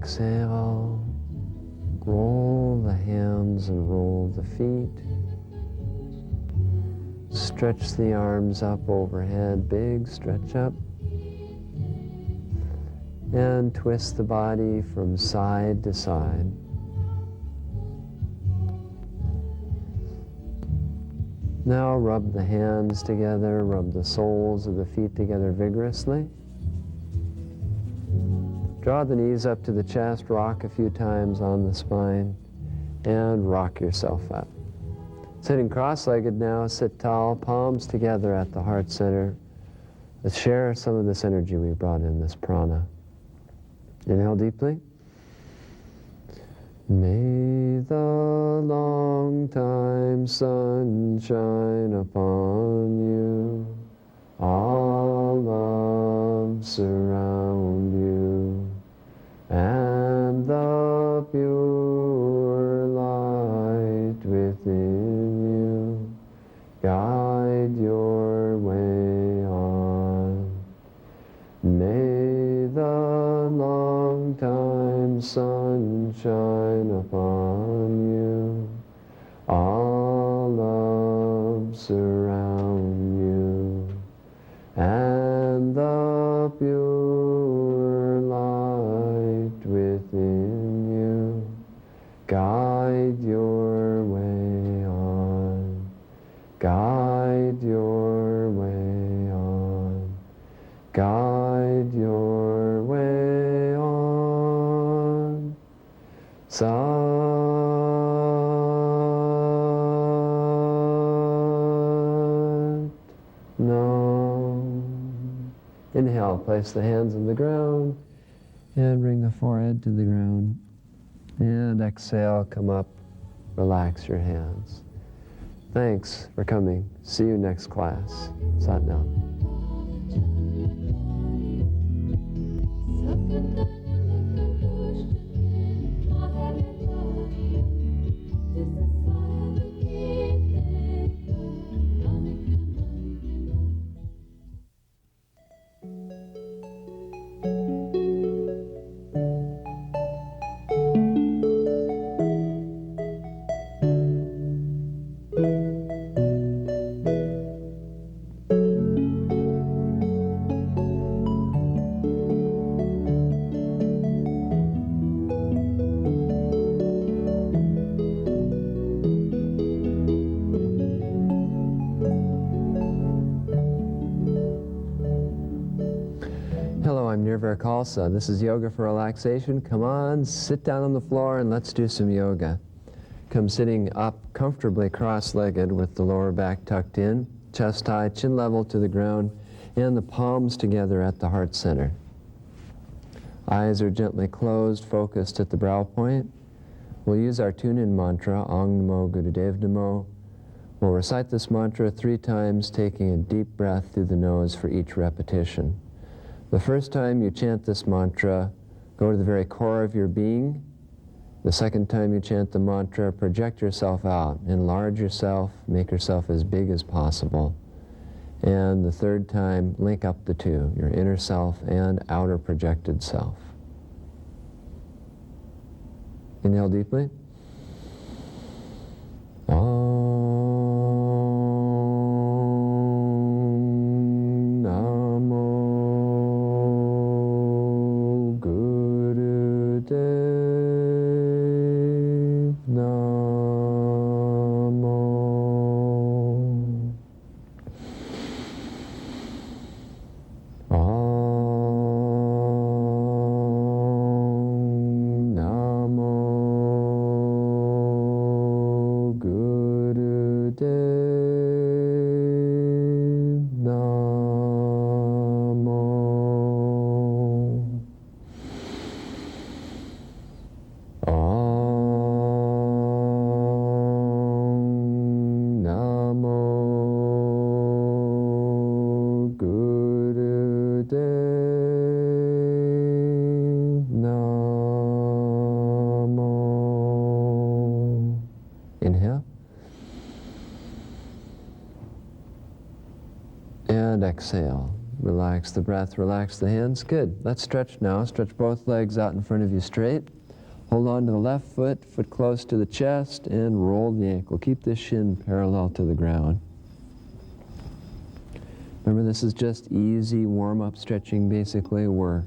exhale, roll the hands and roll the feet. Stretch the arms up overhead, big stretch up. And twist the body from side to side. Now rub the hands together, rub the soles of the feet together vigorously. Draw the knees up to the chest, rock a few times on the spine, and rock yourself up. Sitting cross-legged now, sit tall, palms together at the heart center. Let's share some of this energy we brought in, this prana. Inhale deeply. May the long time sun shine upon you, all love surround you, and the pure light within you guide your way on. May the long time sun shine upon you, all love surround you, and the pure light within you guide your way on, guide your way on, guide your way on. Sat Nam. Inhale, place the hands on the ground and bring the forehead to the ground. And exhale, come up, relax your hands. Thanks for coming. See you next class. Sat Nam. Khalsa. This is Yoga for Relaxation. Come on, sit down on the floor and let's do some yoga. Come sitting up comfortably cross-legged with the lower back tucked in, chest high, chin level to the ground, and the palms together at the heart center. Eyes are gently closed, focused at the brow point. We'll use our tune-in mantra, Ong Namo Gurudev Namo. We'll recite this mantra 3 times, taking a deep breath through the nose for each repetition. The first time you chant this mantra, go to the very core of your being. The second time you chant the mantra, project yourself out, enlarge yourself, make yourself as big as possible. And the third time, link up the two, your inner self and outer projected self. Inhale deeply. Inhale. And exhale. Relax the breath, relax the hands. Good. Let's stretch now. Stretch both legs out in front of you straight. Hold on to the left foot, foot close to the chest, and roll the ankle. Keep the shin parallel to the ground. Remember, this is just easy warm-up stretching, basically. We're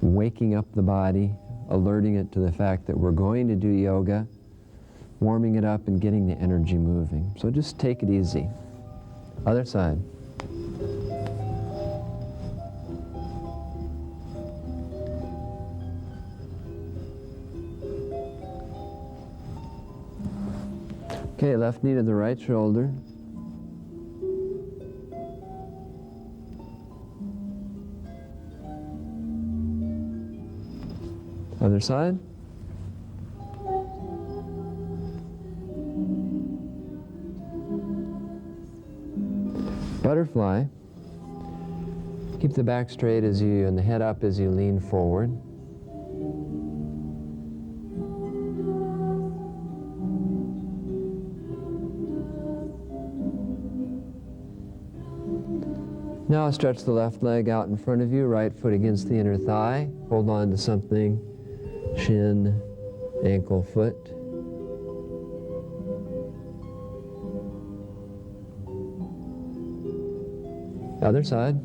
waking up the body, alerting it to the fact that we're going to do yoga, warming it up and getting the energy moving. So just take it easy. Other side. Okay, left knee to the right shoulder. Other side. Butterfly. Keep the back straight as you, and the head up as you lean forward. Now stretch the left leg out in front of you, right foot against the inner thigh. Hold on to something, shin, ankle, foot. Other side.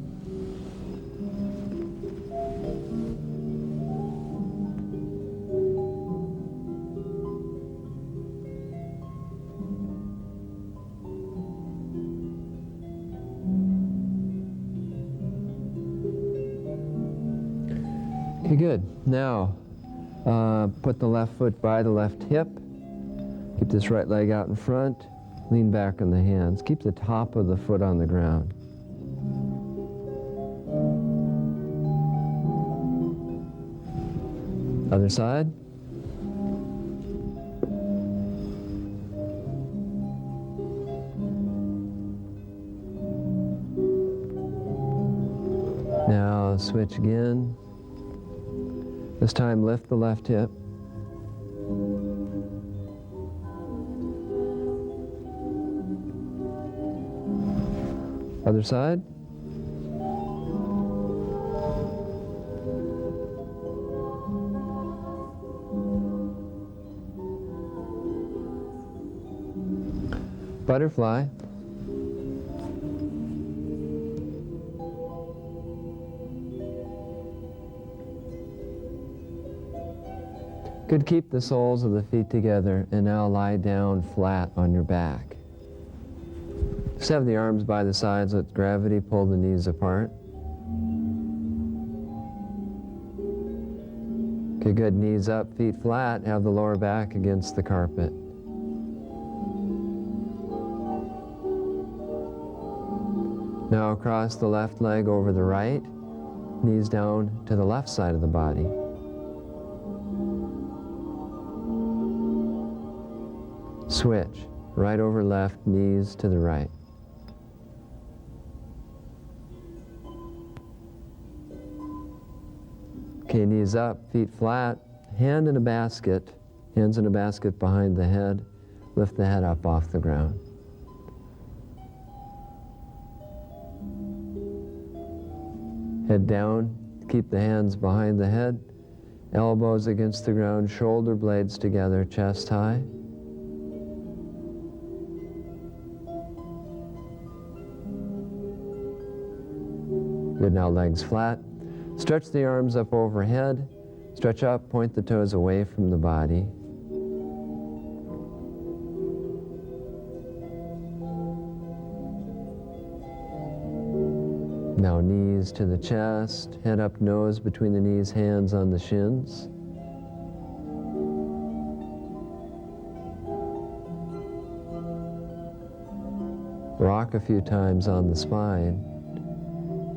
Okay, good. Now, put the left foot by the left hip. Keep this right leg out in front. Lean back on the hands. Keep the top of the foot on the ground. Other side. Now switch again. This time lift the left hip. Other side. Butterfly. Good, keep the soles of the feet together and now lie down flat on your back. Just have the arms by the sides, let gravity pull the knees apart. Okay, good, knees up, feet flat, have the lower back against the carpet. Now cross the left leg over the right, knees down to the left side of the body. Switch, right over left, knees to the right. Okay, knees up, feet flat, hand in a basket, hands in a basket behind the head, lift the head up off the ground. Head down, keep the hands behind the head, elbows against the ground, shoulder blades together, chest high. Good, now legs flat. Stretch the arms up overhead. Stretch up, point the toes away from the body. Now knees to the chest, head up, nose between the knees, hands on the shins. Rock a few times on the spine.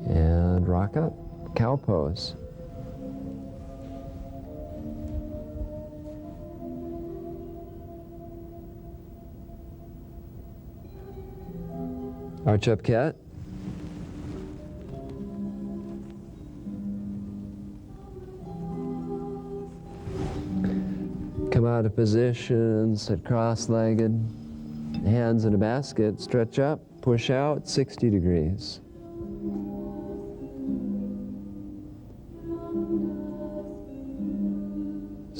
And rock up, cow pose. Arch up cat. Come out of position, sit cross-legged, hands in a basket, stretch up, push out, 60 degrees.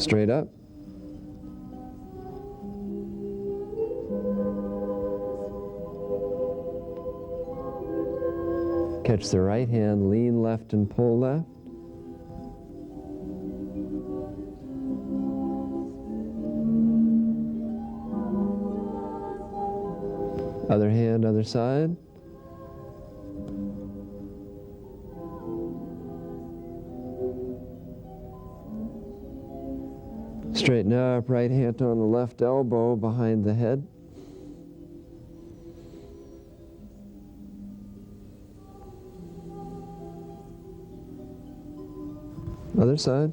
Straight up. Catch the right hand, lean left and pull left. Other hand, other side. Straighten up, right hand on the left elbow behind the head. Other side.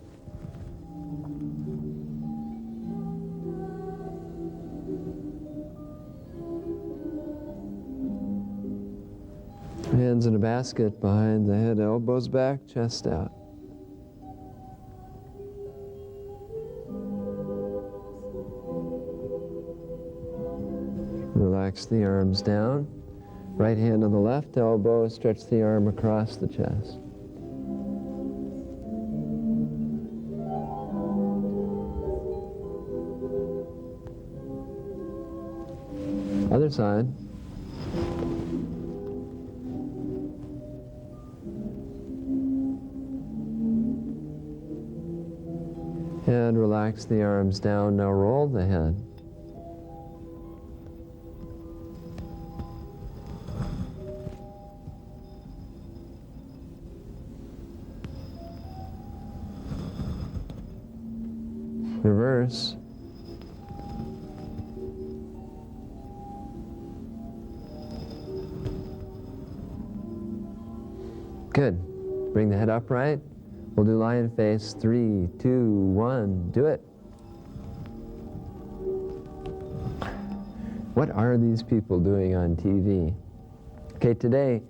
Hands in a basket behind the head, elbows back, chest out. Relax the arms down. Right hand on the left elbow, stretch the arm across the chest. Other side. And relax the arms down. Now roll the head. Reverse. Good. Bring the head upright. We'll do lion face. 3, 2, 1. Do it. What are these people doing on TV? Okay, today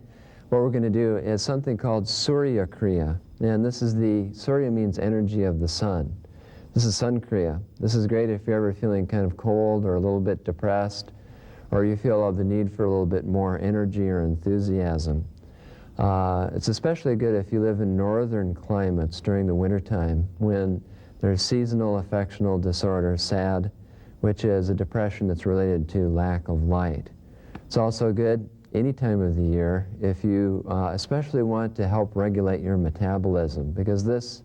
what we're going to do is something called Surya Kriya. And this is Surya means energy of the sun. This is Sun Kriya. This is great if you're ever feeling kind of cold or a little bit depressed, or you feel the need for a little bit more energy or enthusiasm. It's especially good if you live in northern climates during the wintertime when there's seasonal affectional disorder, SAD, which is a depression that's related to lack of light. It's also good any time of the year if you especially want to help regulate your metabolism, because this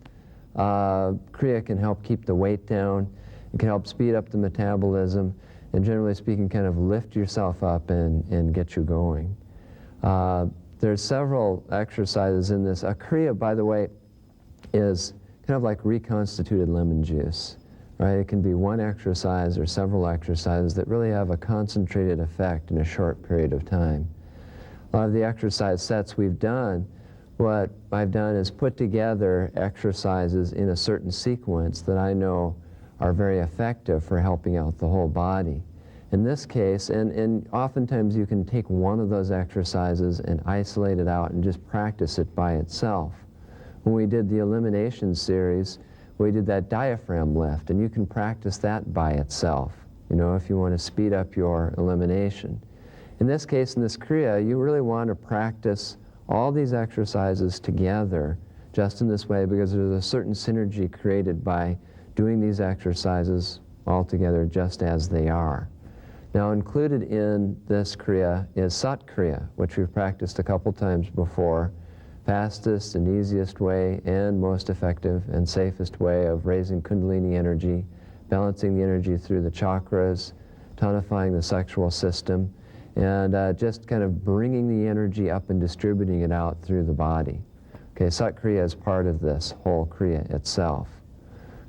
Kriya can help keep the weight down, it can help speed up the metabolism, and generally speaking kind of lift yourself up and get you going. There's several exercises in this. A Kriya, by the way, is kind of like reconstituted lemon juice, right? It can be one exercise or several exercises that really have a concentrated effect in a short period of time. A lot of the exercise sets we've done, what I've done is put together exercises in a certain sequence that I know are very effective for helping out the whole body. In this case, and oftentimes you can take one of those exercises and isolate it out and just practice it by itself. When we did the elimination series, we did that diaphragm lift, and you can practice that by itself, you know, if you want to speed up your elimination. In this case, in this Kriya, you really want to practice all these exercises together just in this way, because there's a certain synergy created by doing these exercises all together just as they are. Now, included in this Kriya is Sat Kriya, which we've practiced a couple times before. Fastest and easiest way and most effective and safest way of raising Kundalini energy, balancing the energy through the chakras, tonifying the sexual system, and just kind of bringing the energy up and distributing it out through the body. Okay, Sat Kriya is part of this whole Kriya itself.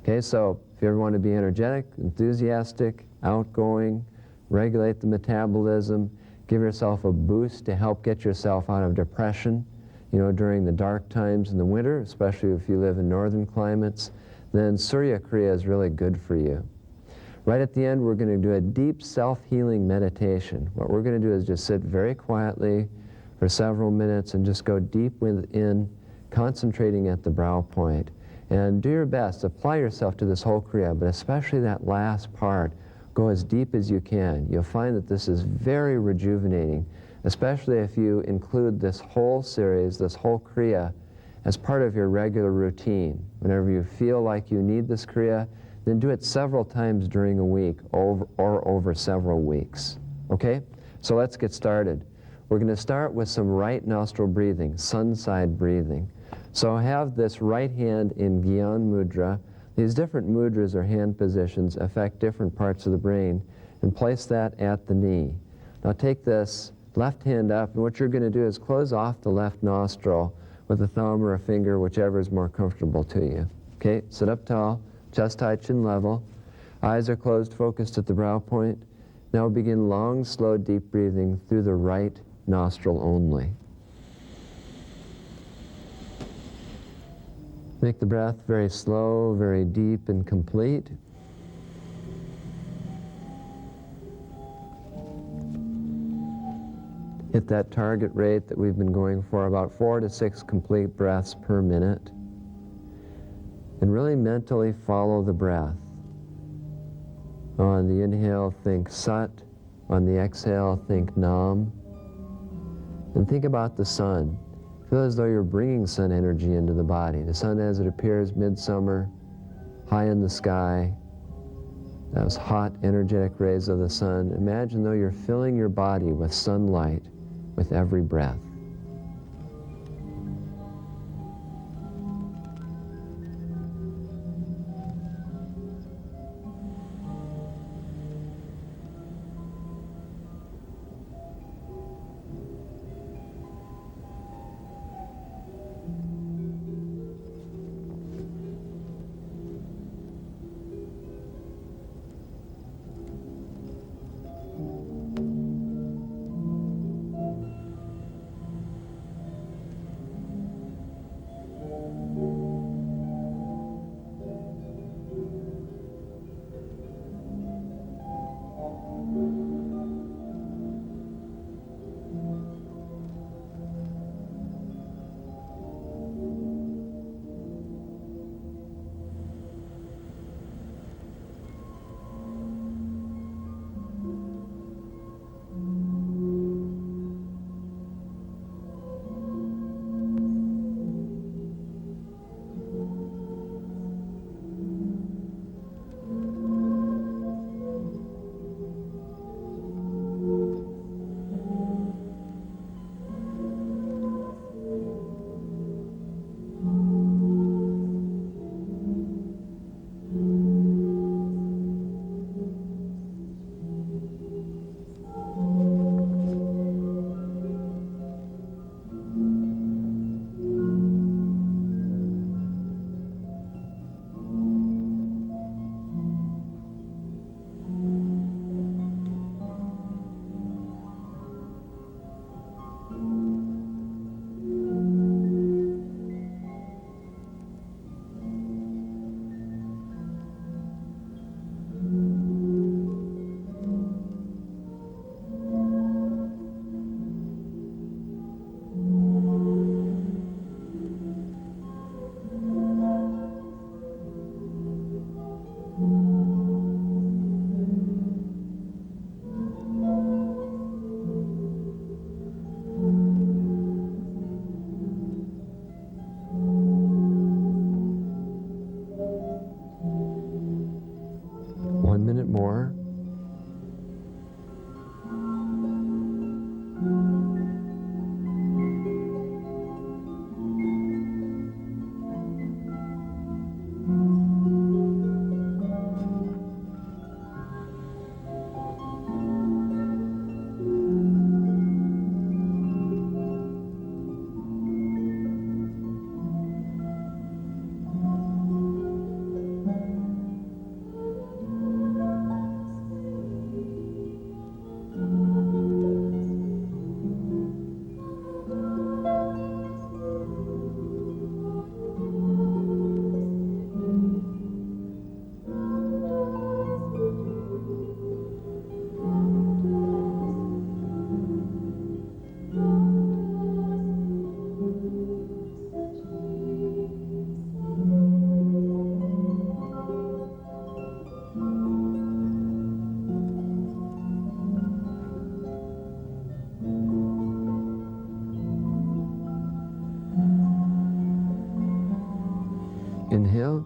Okay, so if you ever want to be energetic, enthusiastic, outgoing, regulate the metabolism, give yourself a boost to help get yourself out of depression, you know, during the dark times in the winter, especially if you live in northern climates, then Surya Kriya is really good for you. Right at the end, we're going to do a deep self-healing meditation. What we're going to do is just sit very quietly for several minutes and just go deep within, concentrating at the brow point. And do your best, apply yourself to this whole Kriya, but especially that last part. Go as deep as you can. You'll find that this is very rejuvenating, especially if you include this whole series, this whole Kriya, as part of your regular routine. Whenever you feel like you need this Kriya, then do it several times during a week or over several weeks. Okay? So let's get started. We're going to start with some right nostril breathing, sun side breathing. So have this right hand in Gyan Mudra. These different mudras or hand positions affect different parts of the brain, and place that at the knee. Now take this left hand up, and what you're going to do is close off the left nostril with a thumb or a finger, whichever is more comfortable to you. Okay, sit up tall, chest high, chin level. Eyes are closed, focused at the brow point. Now begin long, slow, deep breathing through the right nostril only. Make the breath very slow, very deep and complete. Hit that target rate that we've been going for, about 4 to 6 complete breaths per minute. And really mentally follow the breath. On the inhale, think Sat. On the exhale, think Nam. And think about the sun. Feel as though you're bringing sun energy into the body. The sun as it appears midsummer, high in the sky. Those hot, energetic rays of the sun. Imagine though you're filling your body with sunlight with every breath. More. Inhale.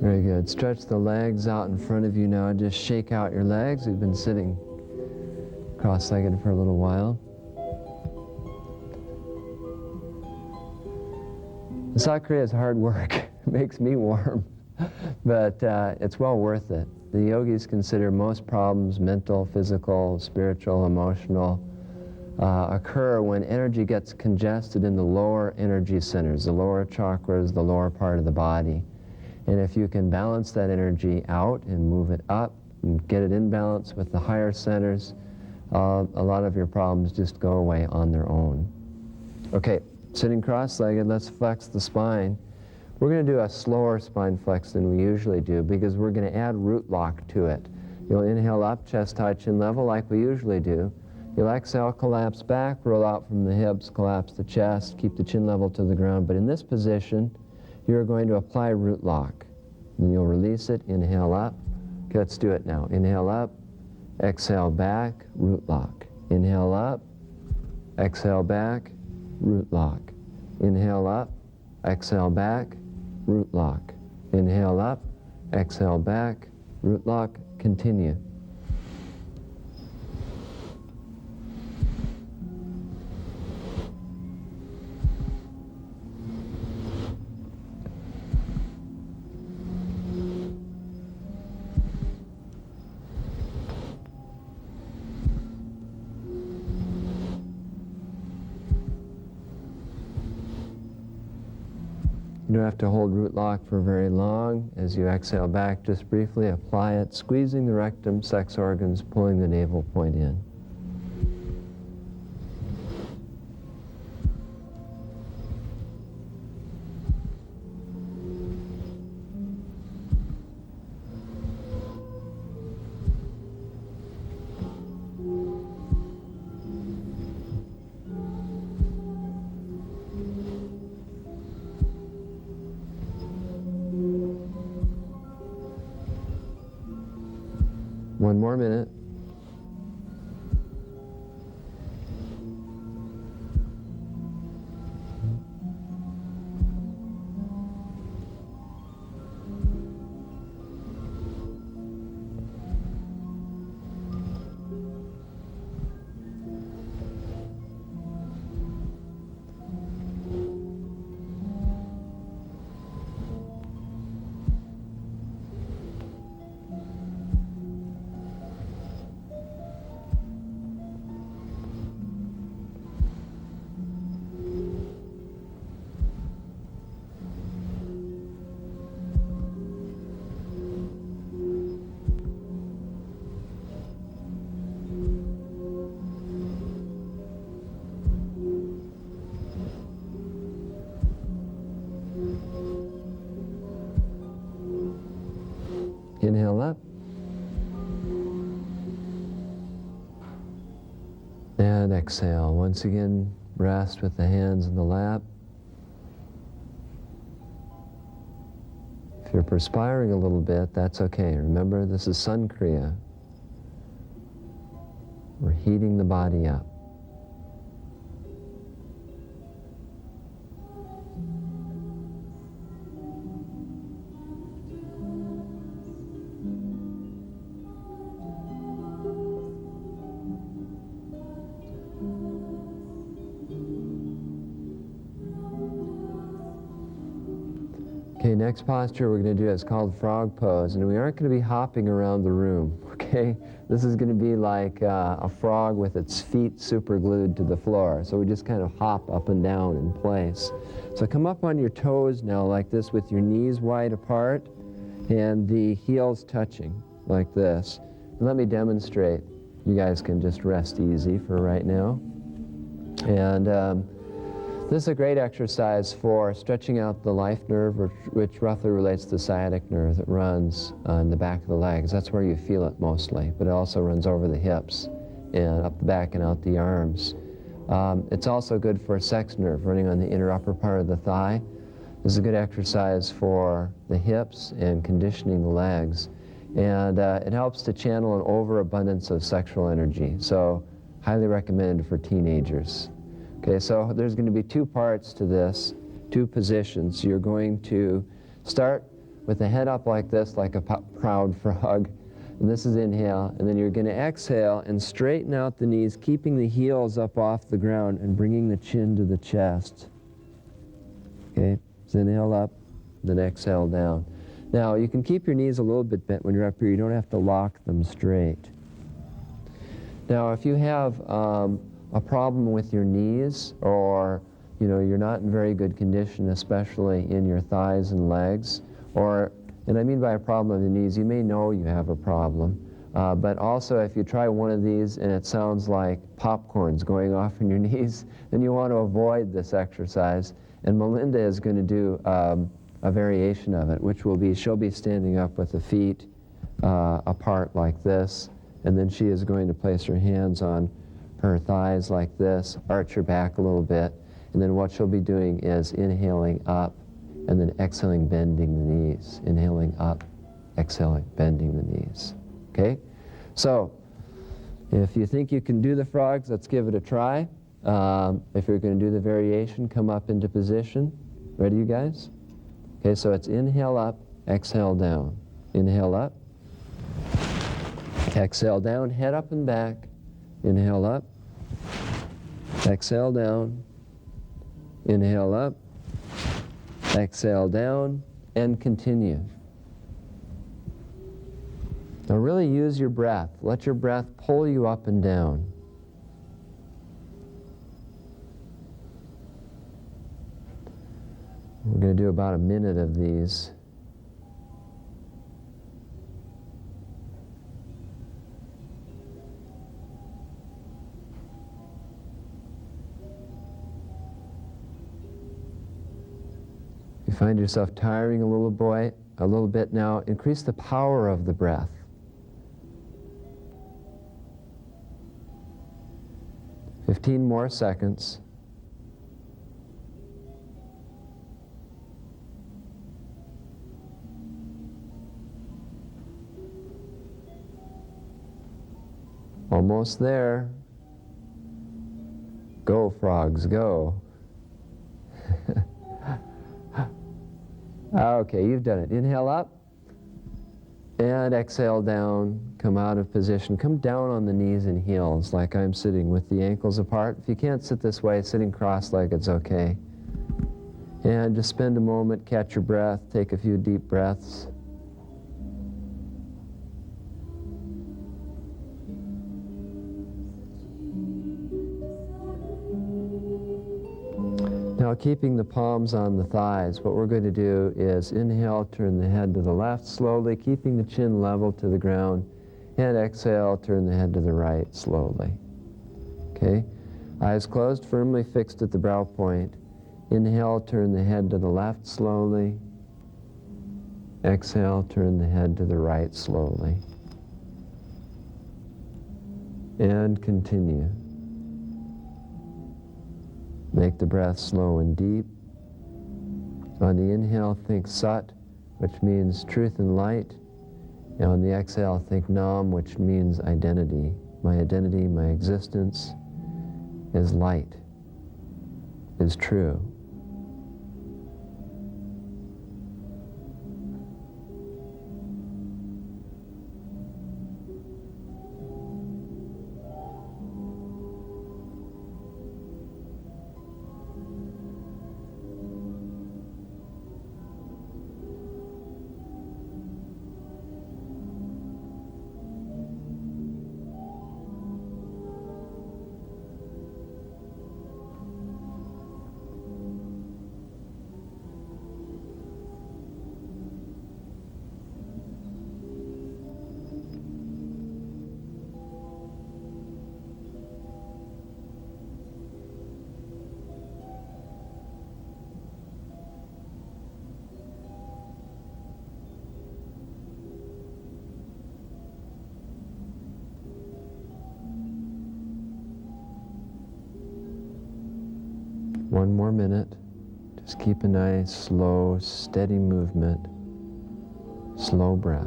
Very good. Stretch the legs out in front of you now. Just shake out your legs. You've been sitting cross-legged for a little while. The Sakriya is hard work. It makes me warm, but it's well worth it. The yogis consider most problems, mental, physical, spiritual, emotional, occur when energy gets congested in the lower energy centers, the lower chakras, the lower part of the body. And if you can balance that energy out and move it up and get it in balance with the higher centers, a lot of your problems just go away on their own. Okay, sitting cross-legged, let's flex the spine. We're going to do a slower spine flex than we usually do because we're going to add root lock to it. You'll inhale up, chest high, chin level like we usually do. You'll exhale, collapse back, roll out from the hips, collapse the chest, keep the chin level to the ground. But in this position, you're going to apply root lock. Then you'll release it, inhale up. Okay, let's do it now. Inhale up, exhale back, root lock. Inhale up, exhale back, root lock. Inhale up, exhale back, root lock. Inhale up, exhale back, root lock. Continue. You don't have to hold root lock for very long. As you exhale back, just briefly apply it, squeezing the rectum, sex organs, pulling the navel point in. One more minute. Inhale up. And exhale. Once again, rest with the hands in the lap. If you're perspiring a little bit, that's okay. Remember, this is Sun Kriya. We're heating the body up. Okay, next posture we're going to do is called frog pose, and we aren't going to be hopping around the room, okay? This is going to be like a frog with its feet super glued to the floor, so we just kind of hop up and down in place. So come up on your toes now like this with your knees wide apart and the heels touching like this. And let me demonstrate. You guys can just rest easy for right now. And this is a great exercise for stretching out the life nerve, which roughly relates to the sciatic nerve that runs in the back of the legs. That's where you feel it mostly, but it also runs over the hips and up the back and out the arms. It's also good for a sex nerve running on the inner upper part of the thigh. This is a good exercise for the hips and conditioning the legs. And it helps to channel an overabundance of sexual energy. So highly recommended for teenagers. Okay, so there's going to be two parts to this, two positions. You're going to start with the head up like this, like a proud frog. And this is inhale, and then you're going to exhale and straighten out the knees, keeping the heels up off the ground and bringing the chin to the chest. Okay, so inhale up, then exhale down. Now, you can keep your knees a little bit bent when you're up here. You don't have to lock them straight. Now, if you have a problem with your knees, or you're not in very good condition, especially in your thighs and legs, and I mean by a problem of the knees, you may know you have a problem, but also if you try one of these and it sounds like popcorn's going off in your knees, then you want to avoid this exercise. And Melinda is going to do a variation of it, which will be, she'll be standing up with the feet apart like this, and then she is going to place her hands on her thighs like this, arch her back a little bit, and then what she'll be doing is inhaling up, and then exhaling, bending the knees. Inhaling up, exhaling, bending the knees. Okay? So, if you think you can do the frogs, let's give it a try. If you're going to do the variation, come up into position. Ready, you guys? Okay, so it's inhale up, exhale down. Inhale up, exhale down, head up and back. Inhale up, exhale down. Inhale up, exhale down, and continue. Now really use your breath. Let your breath pull you up and down. We're going to do about a minute of these. If you find yourself tiring a little bit now, increase the power of the breath. "15 more seconds. Almost there. Go, frogs, go. Okay, you've done it. Inhale up and exhale down. Come out of position. Come down on the knees and heels like I'm sitting with the ankles apart. If you can't sit this way, sitting cross-legged is okay. And just spend a moment, catch your breath, take a few deep breaths. Now, keeping the palms on the thighs, what we're going to do is inhale, turn the head to the left slowly, keeping the chin level to the ground, and exhale, turn the head to the right slowly. Okay? Eyes closed, firmly fixed at the brow point. Inhale, turn the head to the left slowly. Exhale, turn the head to the right slowly. And continue. Make the breath slow and deep. On the inhale, think Sat, which means truth and light. And on the exhale, think Nam, which means identity. My identity, my existence is light, is true. One more minute. Just keep a nice, slow, steady movement, slow breath.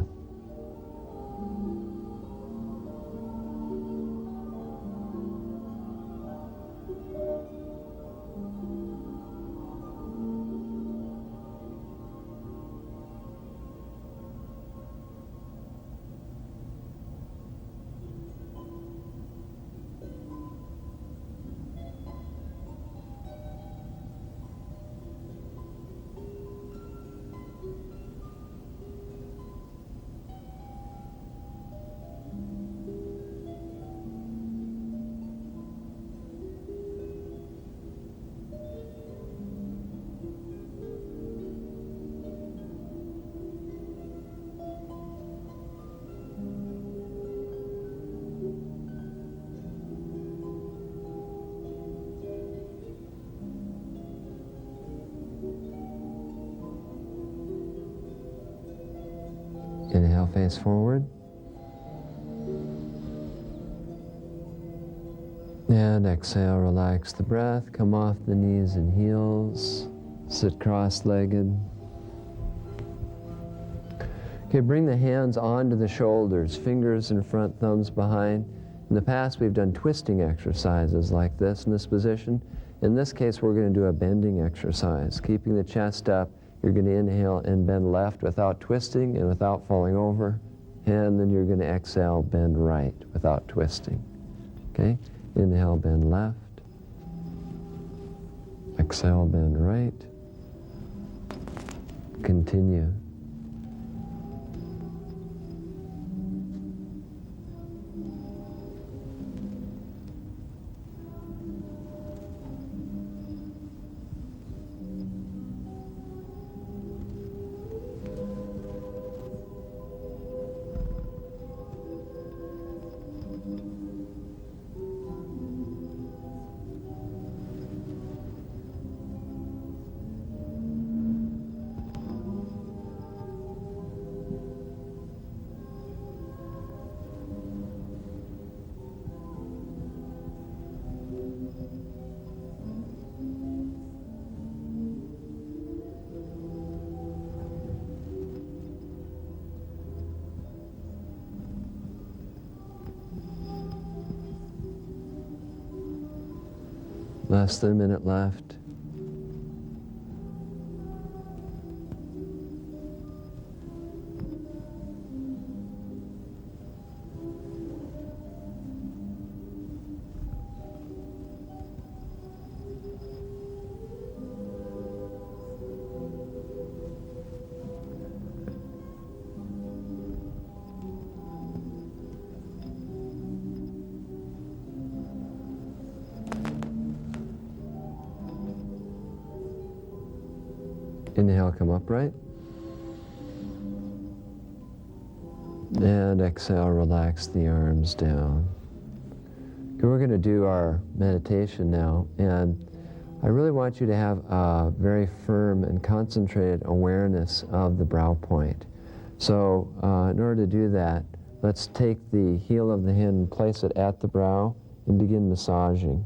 Inhale, face forward. And exhale, relax the breath. Come off the knees and heels. Sit cross-legged. Okay, bring the hands onto the shoulders, fingers in front, thumbs behind. In the past, we've done twisting exercises like this in this position. In this case, we're going to do a bending exercise. Keeping the chest up, you're going to inhale and bend left without twisting and without falling over. And then you're going to exhale, bend right without twisting. Okay? Inhale, bend left. Exhale, bend right. Continue. Less than a minute left. Inhale, come upright. And exhale, relax the arms down. Okay, we're going to do our meditation now, and I really want you to have a very firm and concentrated awareness of the brow point. So in order to do that, let's take the heel of the hand and place it at the brow and begin massaging.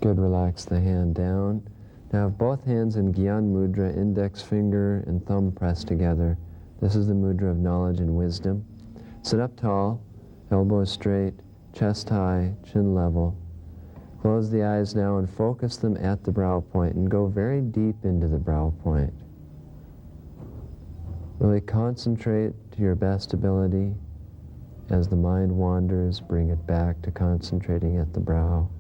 Good, relax the hand down. Now have both hands in Gyan Mudra, index finger and thumb pressed together. This is the mudra of knowledge and wisdom. Sit up tall, elbows straight, chest high, chin level. Close the eyes now and focus them at the brow point and go very deep into the brow point. Really concentrate to your best ability. As the mind wanders, bring it back to concentrating at the brow.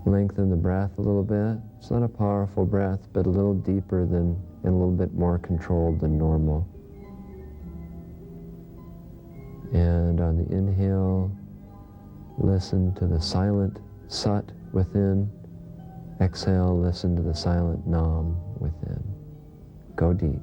Lengthen the breath a little bit. It's not a powerful breath, but a little deeper than and a little bit more controlled than normal. And on the inhale, listen to the silent Sat within. Exhale, listen to the silent Nam within. Go deep.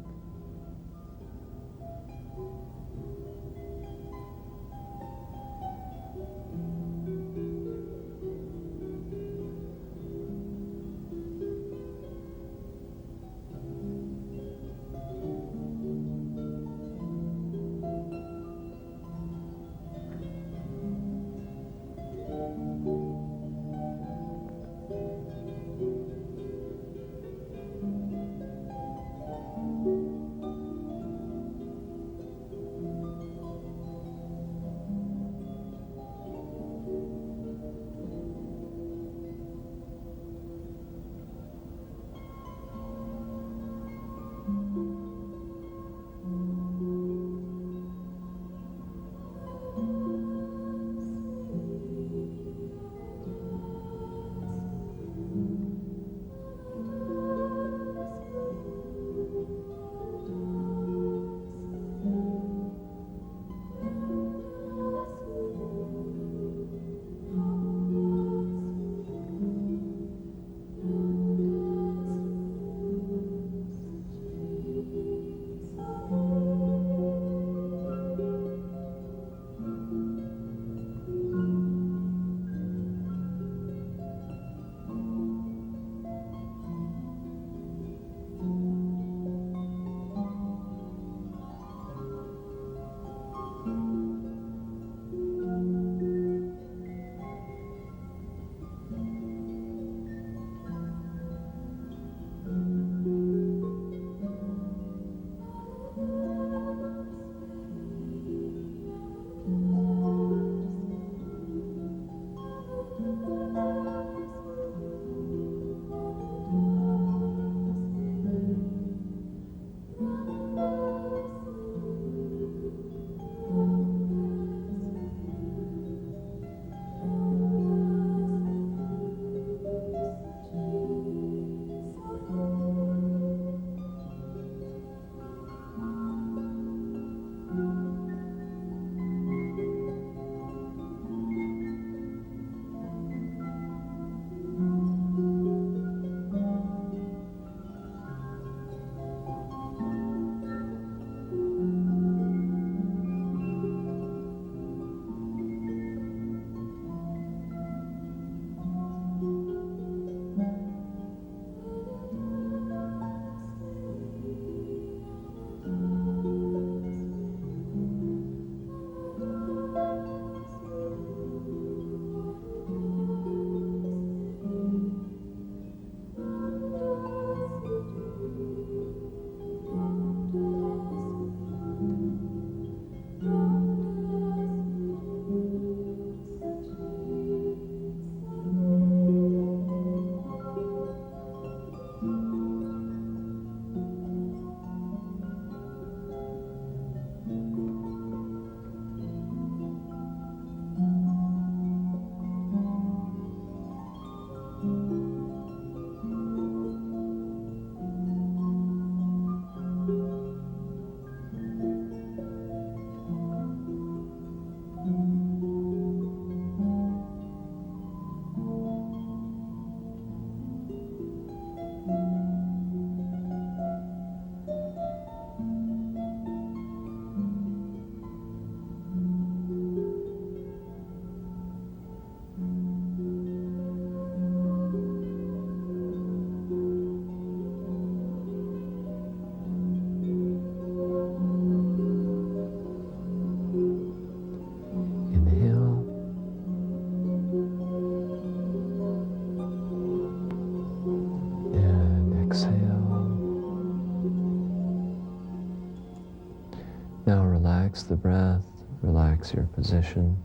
relax the breath, relax your position.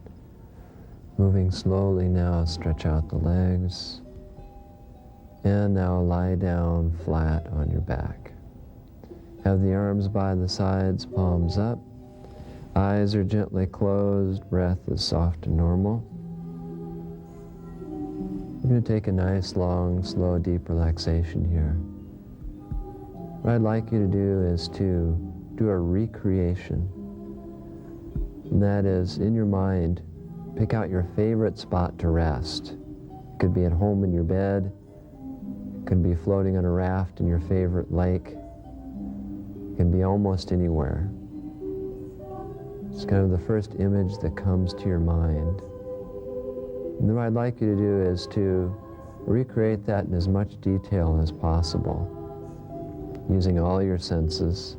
Moving slowly now, stretch out the legs. And now lie down flat on your back. Have the arms by the sides, palms up. Eyes are gently closed, breath is soft and normal. We're going to take a nice, long, slow, deep relaxation here. What I'd like you to do is to do a recreation. And that is, in your mind, pick out your favorite spot to rest. It could be at home in your bed. It could be floating on a raft in your favorite lake. It can be almost anywhere. It's kind of the first image that comes to your mind. And then what I'd like you to do is to recreate that in as much detail as possible, using all your senses.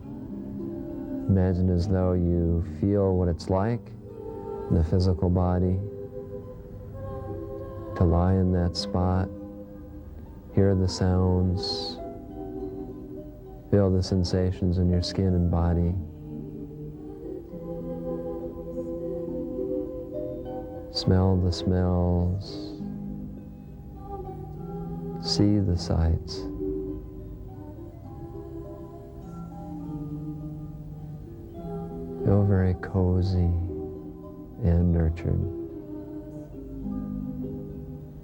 Imagine as though you feel what it's like in the physical body to lie in that spot, hear the sounds, feel the sensations in your skin and body. Smell the smells, see the sights. Feel very cozy and nurtured,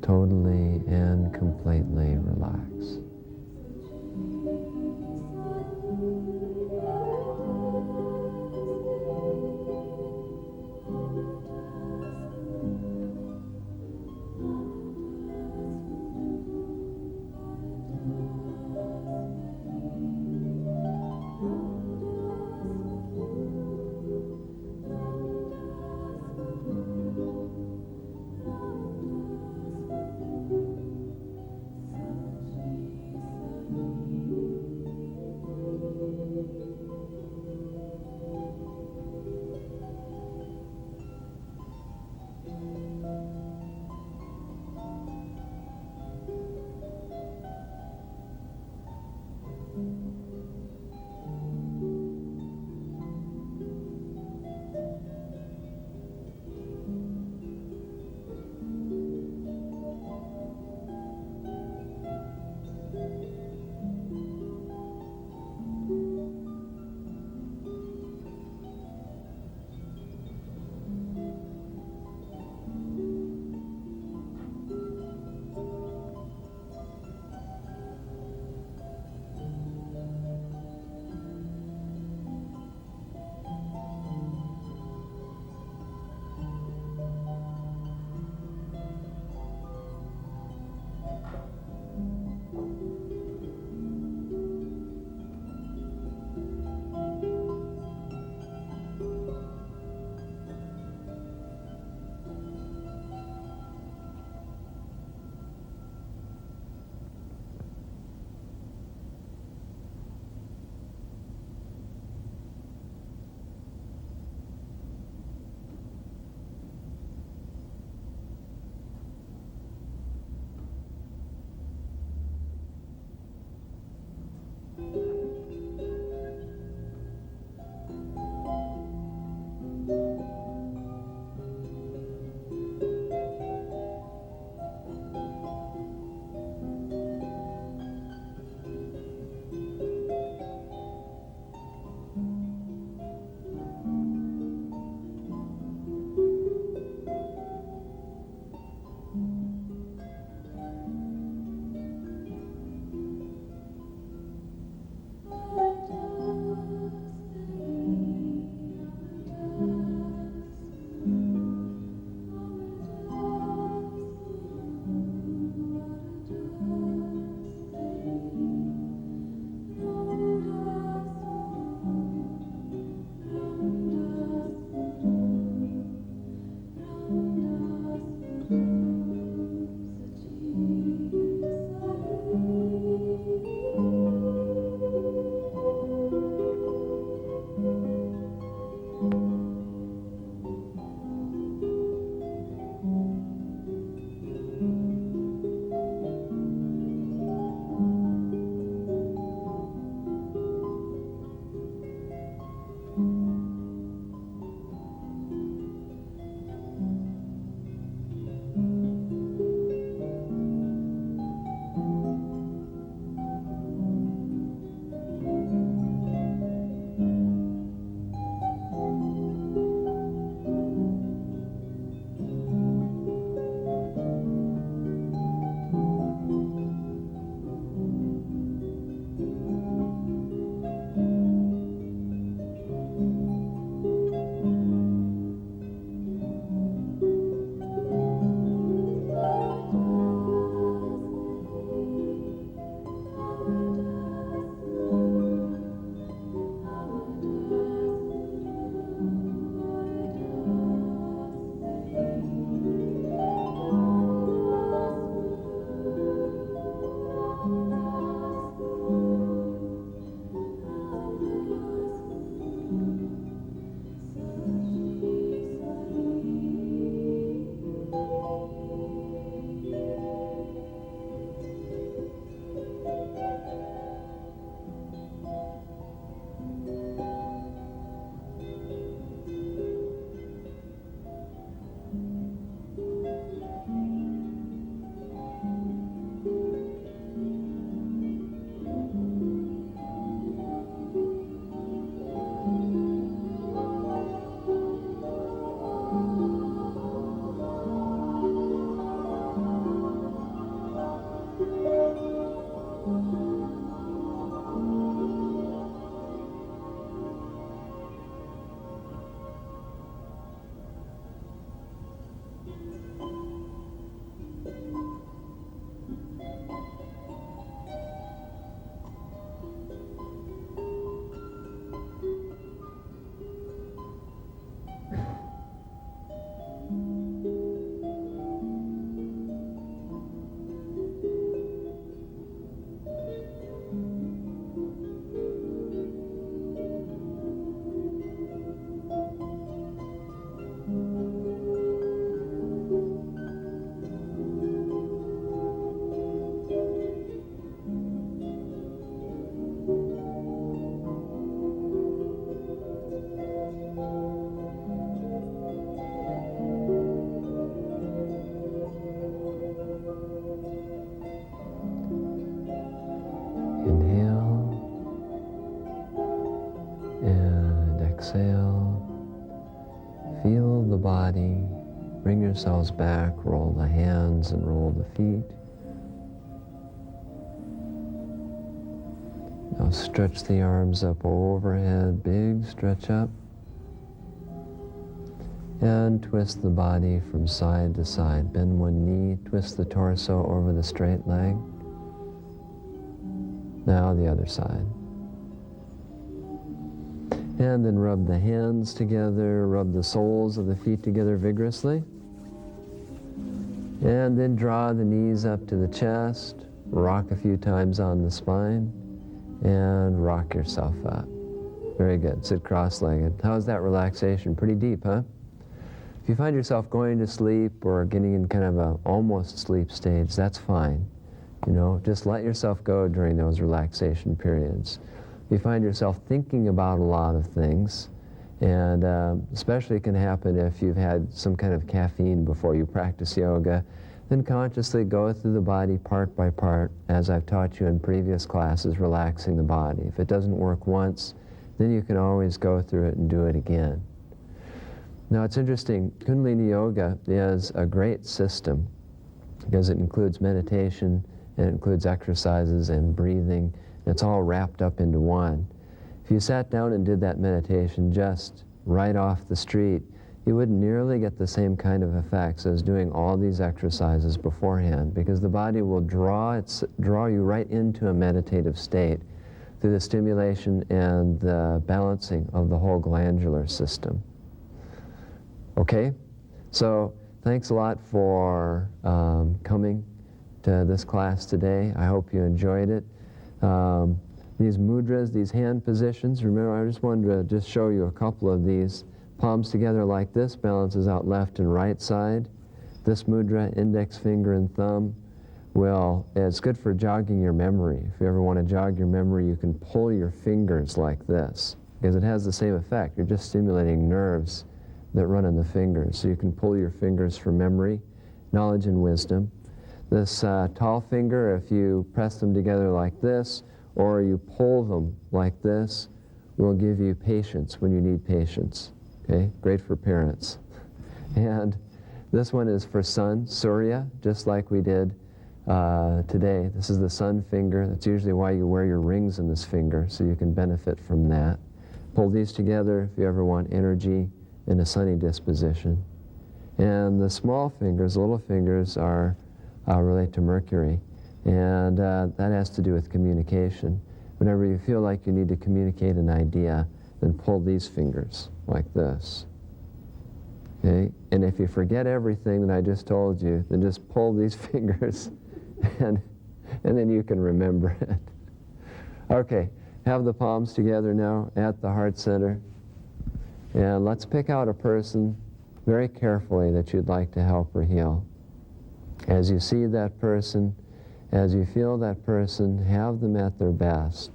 totally and completely relaxed. yourselves back, roll the hands and roll the feet. Now stretch the arms up overhead, big stretch up. And twist the body from side to side. Bend one knee, twist the torso over the straight leg. Now the other side. And then rub the hands together, rub the soles of the feet together vigorously. And then draw the knees up to the chest, rock a few times on the spine, and rock yourself up. Very good. Sit cross-legged. How's that relaxation? Pretty deep, huh? If you find yourself going to sleep or getting in kind of a almost sleep stage, that's fine. You know, just let yourself go during those relaxation periods. If you find yourself thinking about a lot of things, and especially it can happen if you've had some kind of caffeine before you practice yoga, then consciously go through the body part by part, as I've taught you in previous classes, relaxing the body. If it doesn't work once, then you can always go through it and do it again. Now it's interesting, Kundalini Yoga is a great system because it includes meditation, and it includes exercises and breathing. It's all wrapped up into one. If you sat down and did that meditation just right off the street, you wouldn't nearly get the same kind of effects as doing all these exercises beforehand, because the body will draw you right into a meditative state through the stimulation and the balancing of the whole glandular system. Okay, so thanks a lot for coming to this class today. I hope you enjoyed it. These mudras, these hand positions, remember I just wanted to just show you a couple of these. Palms together like this, balances out left and right side. This mudra, index finger and thumb, it's good for jogging your memory. If you ever want to jog your memory, you can pull your fingers like this, because it has the same effect. You're just stimulating nerves that run in the fingers. So you can pull your fingers for memory, knowledge, and wisdom. This tall finger, if you press them together like this, or you pull them like this, will give you patience when you need patience. Okay, great for parents. And this one is for sun, Surya, just like we did today. This is the sun finger. That's usually why you wear your rings in this finger, so you can benefit from that. Pull these together if you ever want energy in a sunny disposition. And the small fingers, the little fingers, relate to Mercury. And that has to do with communication. Whenever you feel like you need to communicate an idea, then pull these fingers like this. Okay? And if you forget everything that I just told you, then just pull these fingers and then you can remember it. Okay, have the palms together now at the heart center. And let's pick out a person very carefully that you'd like to help or heal. As you see that person, as you feel that person, have them at their best,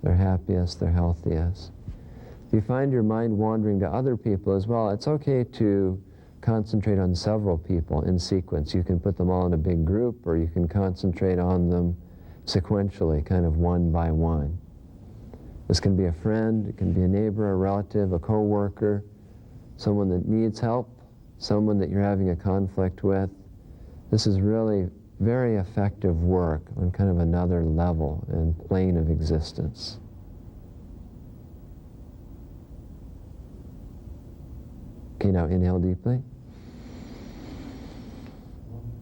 their happiest, their healthiest. If you find your mind wandering to other people as well, it's okay to concentrate on several people in sequence. You can put them all in a big group, or you can concentrate on them sequentially, kind of one by one. This can be a friend, it can be a neighbor, a relative, a co-worker, someone that needs help, someone that you're having a conflict with. This is really very effective work on kind of another level and plane of existence. Okay, now inhale deeply.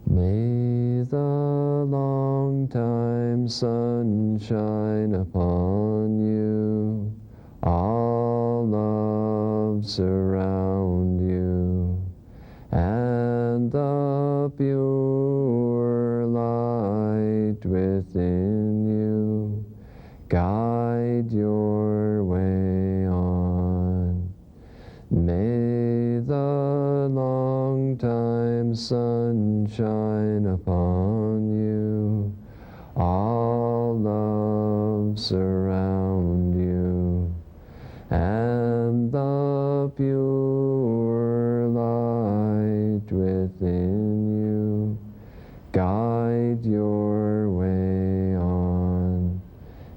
May the long time sun shine upon you, all love surround you, and the pure light within you guide your way on. May the long time sun shine upon you, all love surround you, and the pure light within you guide your way on,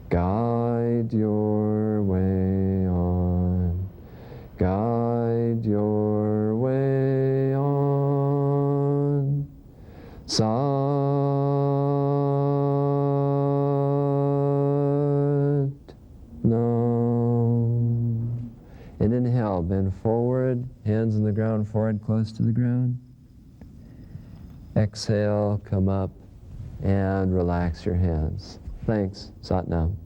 guide your way on, guide your way on. Sat Nam. And inhale, bend forward, hands on the ground, forehead close to the ground. Exhale, come up and relax your hands. Thanks. Sat Nam.